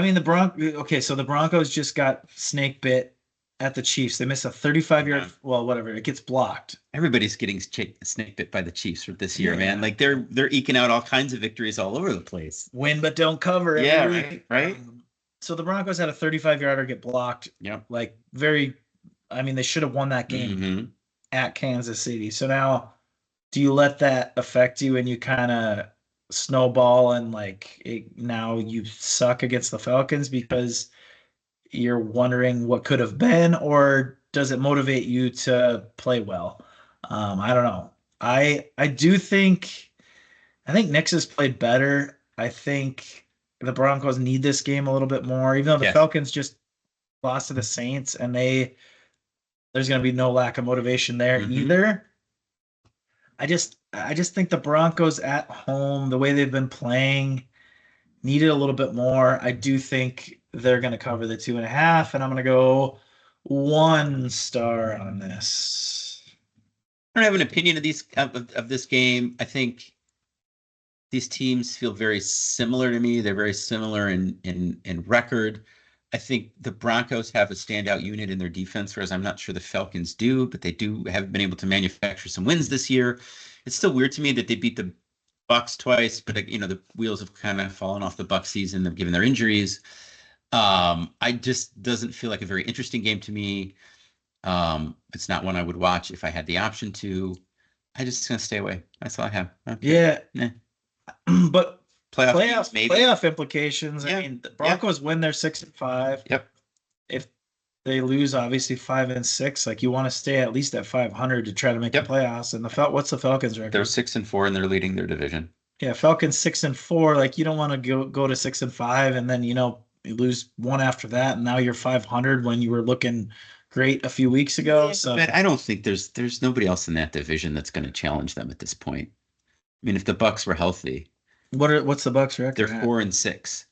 mean okay, so the Broncos just got snake bit at the Chiefs. They missed a 35-yard, Yeah. well, whatever, it gets blocked. Everybody's getting snake bit by the Chiefs for this year, Yeah. man. Like they're eking out all kinds of victories all over the place. Win but don't cover every Yeah, week. right. So the Broncos had a 35-yarder get blocked. Yep. Like they should have won that game Mhm. at Kansas City. So now do you let that affect you and you kind of snowball and now you suck against the Falcons because you're wondering what could have been, or does it motivate you to play well? I don't know. I think Knicks has played better. I think the Broncos need this game a little bit more, even though the Yes. Falcons just lost to the Saints and there's going to be no lack of motivation there Mhm. either. I just think the Broncos at home, the way they've been playing, needed a little bit more. I do think they're going to cover the 2.5, and I'm going to go 1 star on this. I don't have an opinion of these of this game. I think these teams feel very similar to me. They're very similar in record. I think the Broncos have a standout unit in their defense, whereas I'm not sure the Falcons do, but they do have been able to manufacture some wins this year. It's still weird to me that they beat the Bucks twice, but the wheels have kind of fallen off the Bucks season, given their injuries. I just doesn't feel like a very interesting game to me. It's not one I would watch if I had the option to. I just gonna stay away. That's all I have. Okay. Yeah. Eh. But Playoff, maybe. playoff implications. Yeah. I mean, the Broncos win their 6-5. Yep. If they lose, obviously 5-6, like you want to stay at least at 500 to try to make Yep. the playoffs. And what's the Falcons record? They're 6-4 and they're leading their division. Yeah, Falcons 6-4. Like you don't want to go to 6-5 and then you lose one after that, and now you're 500 when you were looking great a few weeks ago. So But I don't think there's nobody else in that division that's going to challenge them at this point. I mean, if the Bucks were healthy, what's the Bucks record? they're 4-6,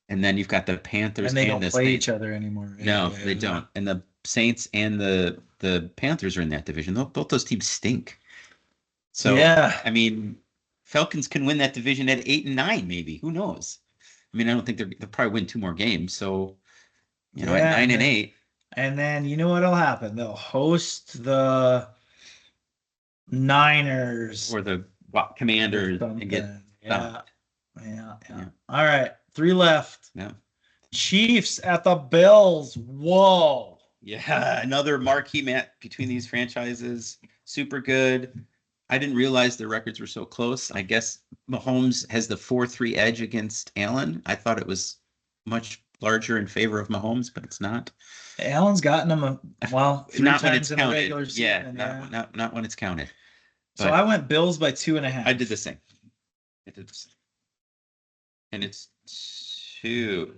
and then you've got the Panthers and they don't the play Saints. each other anymore. Right? No, Yeah. they don't. And the Saints and the Panthers are in that division. Both those teams stink. So yeah, I mean, Falcons can win that division at 8-9, maybe. Who knows? I mean, I don't think they'll probably win 2 more games. So at 9-8. And then you know what'll happen? They'll host the Niners Or the Commanders and get yeah. All right, 3 left. Yeah. Chiefs at the Bills. Whoa. Yeah, another marquee match between these franchises. Super good. I didn't realize their records were so close. I guess Mahomes has the 4-3 edge against Allen. I thought it was much larger in favor of Mahomes, but it's not. Allen's gotten them three Not when times it's in the counted. regular Yeah, season. not when it's counted. So But I went Bills by 2.5. I did the same. And it's 2.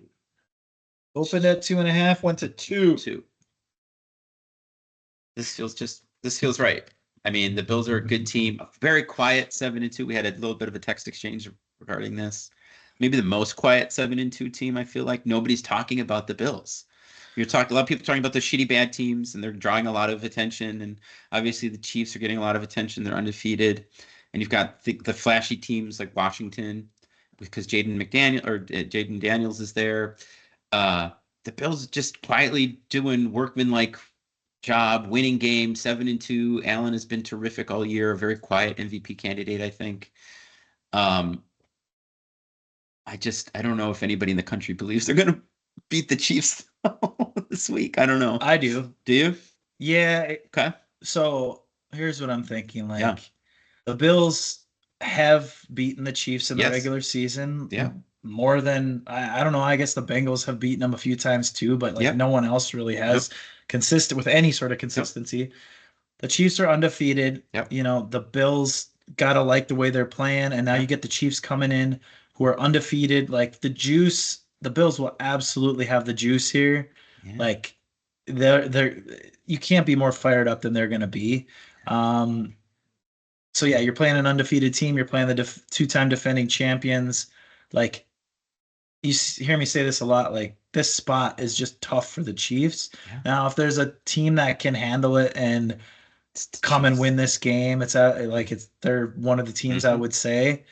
Opened at 2.5, went to 2. 2. This feels right. I mean, the Bills are a good team. Very quiet 7-2. We had a little bit of a text exchange regarding this. Maybe the most quiet 7-2 team. I feel like nobody's talking about the Bills. A lot of people talking about the shitty bad teams, and they're drawing a lot of attention. And obviously, the Chiefs are getting a lot of attention. They're undefeated, and you've got the flashy teams like Washington, because Jaden Daniels is there. The Bills just quietly doing workman-like job, winning games 7-2. Allen has been terrific all year. A very quiet MVP candidate, I think. I don't know if anybody in the country believes they're going to beat the Chiefs this week. I don't know. I do. Do you? Yeah. Okay. So here's what I'm thinking. The Bills have beaten the Chiefs in the regular season. Yeah. More than, I don't know. I guess the Bengals have beaten them a few times too, but no one else really has consistent with any sort of consistency. The Chiefs are undefeated. The Bills got to like the way they're playing. And now you get the Chiefs coming in who are undefeated. Like the Bills will absolutely have the juice here. Yeah. Like you can't be more fired up than they're going to be. So yeah, you're playing an undefeated team. You're playing the two-time defending champions. Like, you hear me say this a lot. Like, this spot is just tough for the Chiefs. Yeah. Now, if there's a team that can handle it and come and win this game, they're one of the teams I would say.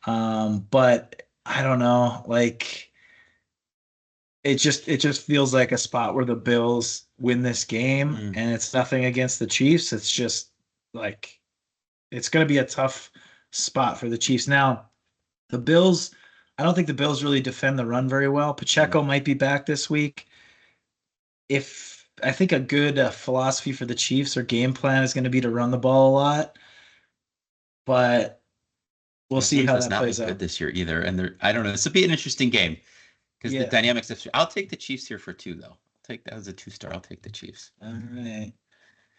But I don't know. Like, it just feels like a spot where the Bills win this game, and it's nothing against the Chiefs. It's just like, it's going to be a tough spot for the Chiefs. Now, the Bills, I don't think the Bills really defend the run very well. Pacheco might be back this week. I think a good philosophy for the Chiefs or game plan is going to be to run the ball a lot, but we'll see how that plays out. Good this year either, and I don't know. This will be an interesting game because the dynamics. I'll take the Chiefs here for 2 though. I'll take that as a 2-star. I'll take the Chiefs. All right.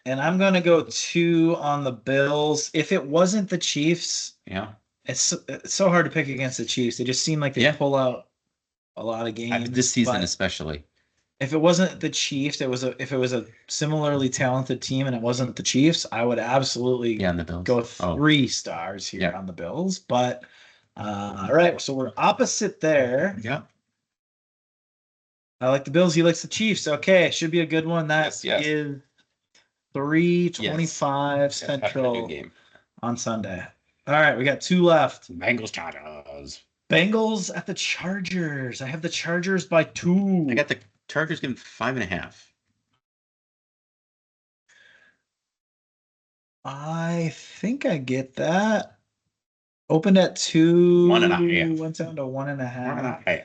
And I'm going to go 2 on the Bills. If it wasn't the Chiefs, it's so hard to pick against the Chiefs. They just seem like they pull out a lot of games. This season especially. If it wasn't the Chiefs, if it was a similarly talented team and it wasn't the Chiefs, I would absolutely on the Bills. Go 3 stars here on the Bills. But all right, so we're opposite there. Yeah. I like the Bills. He likes the Chiefs. Okay, should be a good one. That is 3:25 Central on Sunday. All right, we got 2 left. Bengals Chargers. Bengals at the Chargers. I have the Chargers by 2. I got the Chargers getting 5.5. I think I get that. Opened at 2. 1.5. Went down to 1.5. 1.5.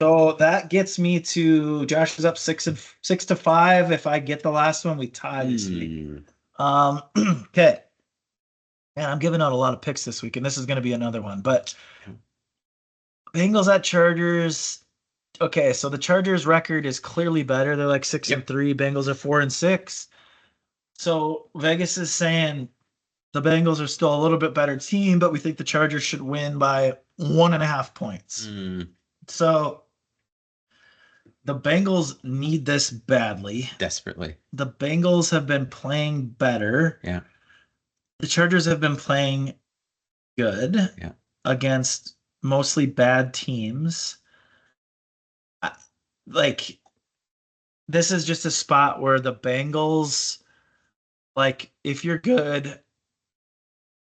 So that gets me to Josh is up 6-5. If I get the last one, we tie this week. Okay. Man, I'm giving out a lot of picks this week, and this is going to be another one. But Bengals at Chargers. Okay, so the Chargers record is clearly better. They're like 6-3. Bengals are 4-6. So Vegas is saying the Bengals are still a little bit better team, but we think the Chargers should win by 1.5 points. So the Bengals need this badly. Desperately. The Bengals have been playing better. Yeah. The Chargers have been playing good against mostly bad teams. Like, this is just a spot where the Bengals, like, if you're good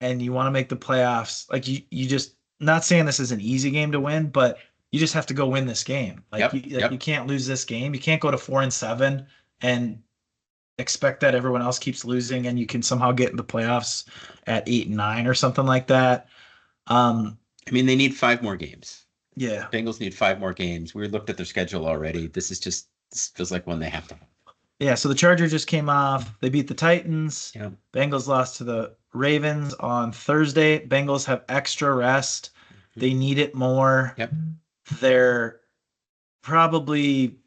and you want to make the playoffs, like, you just, not saying this is an easy game to win, but you just have to go win this game. Like, you can't lose this game. You can't go to 4-7 and expect that everyone else keeps losing and you can somehow get in the playoffs at 8-9 or something like that. I mean, they need 5 more games. Yeah. Bengals need 5 more games. We looked at their schedule already. This feels like one they have to. Yeah, so the Chargers just came off. They beat the Titans. Yeah. Bengals lost to the Ravens on Thursday. Bengals have extra rest. They need it more. Yep. They're probably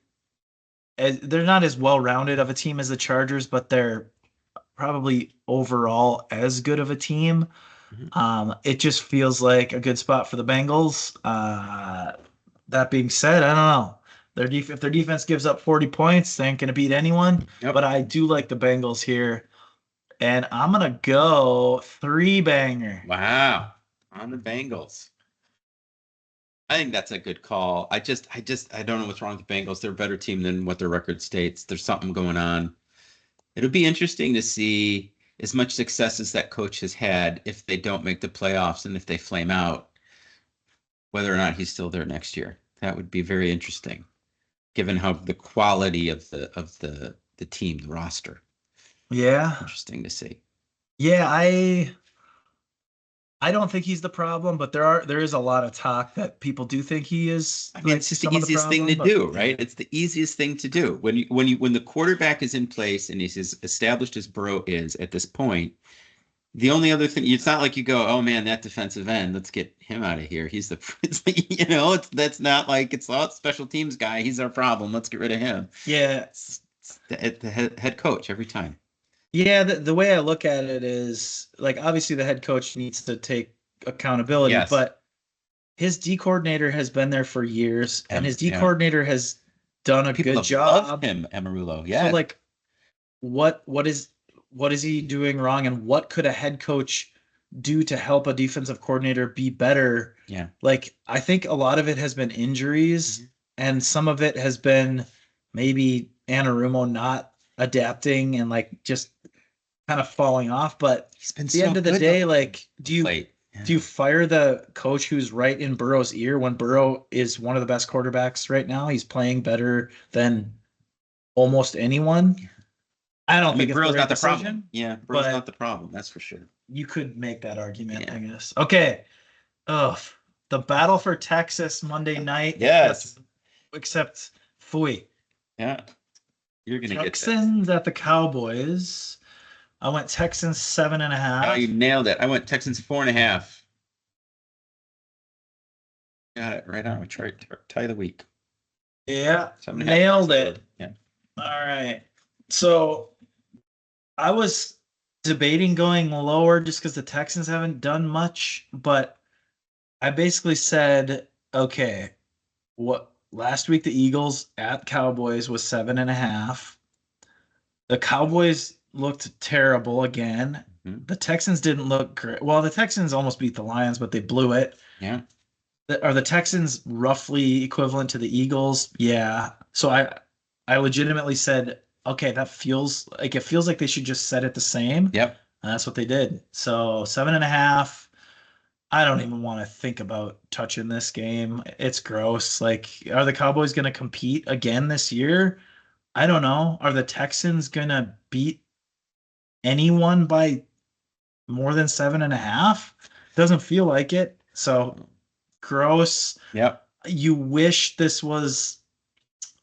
they're not as well rounded of a team as the Chargers, but they're probably overall as good of a team. It just feels like a good spot for the Bengals. That being said, I don't know. If their defense gives up 40 points, they ain't going to beat anyone. Yep. But I do like the Bengals here. And I'm going to go 3-banger. Wow. On the Bengals. I think that's a good call. I don't know what's wrong with the Bengals. They're a better team than what their record states. There's something going on. It'll be interesting to see as much success as that coach has had if they don't make the playoffs and if they flame out, whether or not he's still there next year. That would be very interesting, given how the quality of the team, the roster. Yeah. Interesting to see. Yeah, I don't think he's the problem, but there is a lot of talk that people do think he is. I mean, it's just the easiest thing to do, right? It's the easiest thing to do. When the quarterback is in place and he's as established as Burrow is at this point, the only other thing, it's not like you go, oh man, that defensive end, let's get him out of here. He's that's not like it's all special teams guy. He's our problem. Let's get rid of him. Yeah, it's the head coach every time. Yeah, the way I look at it is like obviously the head coach needs to take accountability, Yes. but his D coordinator has been there for years, and his D Yeah. coordinator has done a People good have job. loved him, Amarulo. Yeah. So like, what is he doing wrong, and what could a head coach do to help a defensive coordinator be better? Yeah. Like I think a lot of it has been injuries, and some of it has been maybe Anarumo not adapting and like just kind of falling off. But He's been at the end of the day, like, do you fire the coach who's right in Burrow's ear when Burrow is one of the best quarterbacks right now? He's playing better than almost anyone. I don't think Burrow's not the decision, problem. Yeah, Burrow's not the problem. That's for sure. You could make that argument, I guess. Okay. The battle for Texas Monday night. Yes. Except Fui. Yeah. You're gonna Texans at the Cowboys. I went Texans 7.5. Oh, you nailed it. I went Texans 4.5. Got it right on. We tried tie of the week. Yeah, nailed it. Yeah. All right. So I was debating going lower just because the Texans haven't done much, but I basically said, okay, what last week the Eagles at Cowboys was 7.5. The Cowboys looked terrible again. Mm-hmm. The Texans didn't look great. Well, the Texans almost beat the Lions, but they blew it. Yeah. Are the Texans roughly equivalent to the Eagles? Yeah. So I legitimately said, okay, it feels like they should just set it the same. Yep. And that's what they did. So 7.5. I don't even want to think about touching this game. It's gross. Like, are the Cowboys going to compete again this year? I don't know. Are the Texans going to beat anyone by more than 7.5? Doesn't feel like it. So gross. Yep. You wish this was,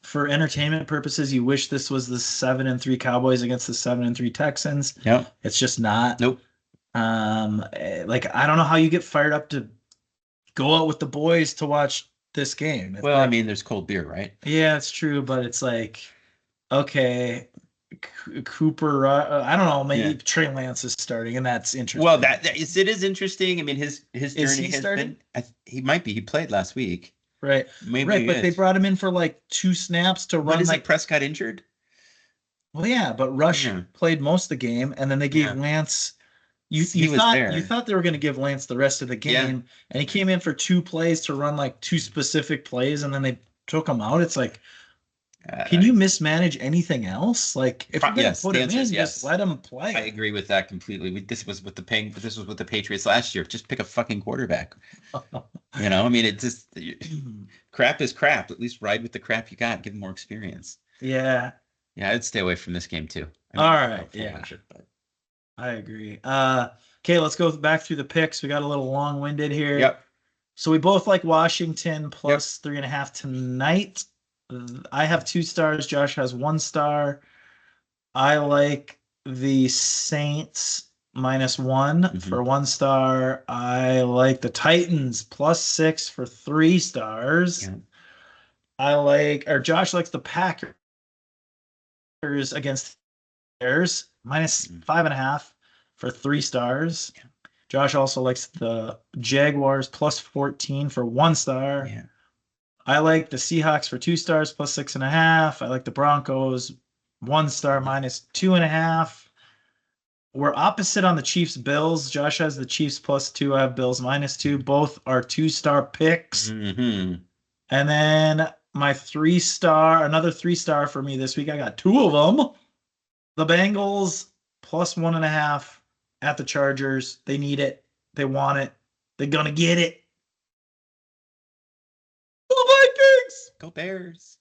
for entertainment purposes, you wish this was the 7-3 Cowboys against the 7-3 Texans. Yep. It's just not. Nope. Like, I don't know how you get fired up to go out with the boys to watch this game. Well, I mean, there's cold beer, right? Yeah, it's true, but it's like, okay, Cooper, I don't know, maybe Trey Lance is starting, and that's interesting. Well, it is interesting. I mean, his journey has been. He might be. He played last week. Right. Maybe right, but they brought him in for like 2 snaps to run. Like Prescott injured? Well, yeah, but Rush played most of the game, and then they gave Lance. You thought they were going to give Lance the rest of the game, and he came in for 2 plays to run like 2 specific plays, and then they took him out. It's like, can you mismanage anything else? Like, if you're going to put him in, just let him play. I agree with that completely. This was with the Patriots last year. Just pick a fucking quarterback. I mean, it just crap is crap. At least ride with the crap you got. Give him more experience. Yeah. Yeah, I'd stay away from this game too. All right. Yeah. I agree. Okay, let's go back through the picks. We got a little long-winded here. Yep. So we both like Washington plus 3.5 tonight. I have 2 stars. Josh has 1 star. I like the Saints -1 for 1 star. I like the Titans +6 for 3 stars. Yeah. Josh likes the Packers against Bears -5.5 for 3 stars. Yeah. Josh also likes the Jaguars +14 for 1 star. Yeah. I like the Seahawks for 2 stars +6.5. I like the Broncos 1 star -2.5. We're opposite on the Chiefs Bills. Josh has the Chiefs +2. I have Bills -2. Both are 2-star picks. Mm-hmm. And then my 3-star, another 3-star for me this week. I got 2 of them. The Bengals +1.5 at the Chargers. They need it. They want it. They're gonna get it. Go Vikings! Go Bears.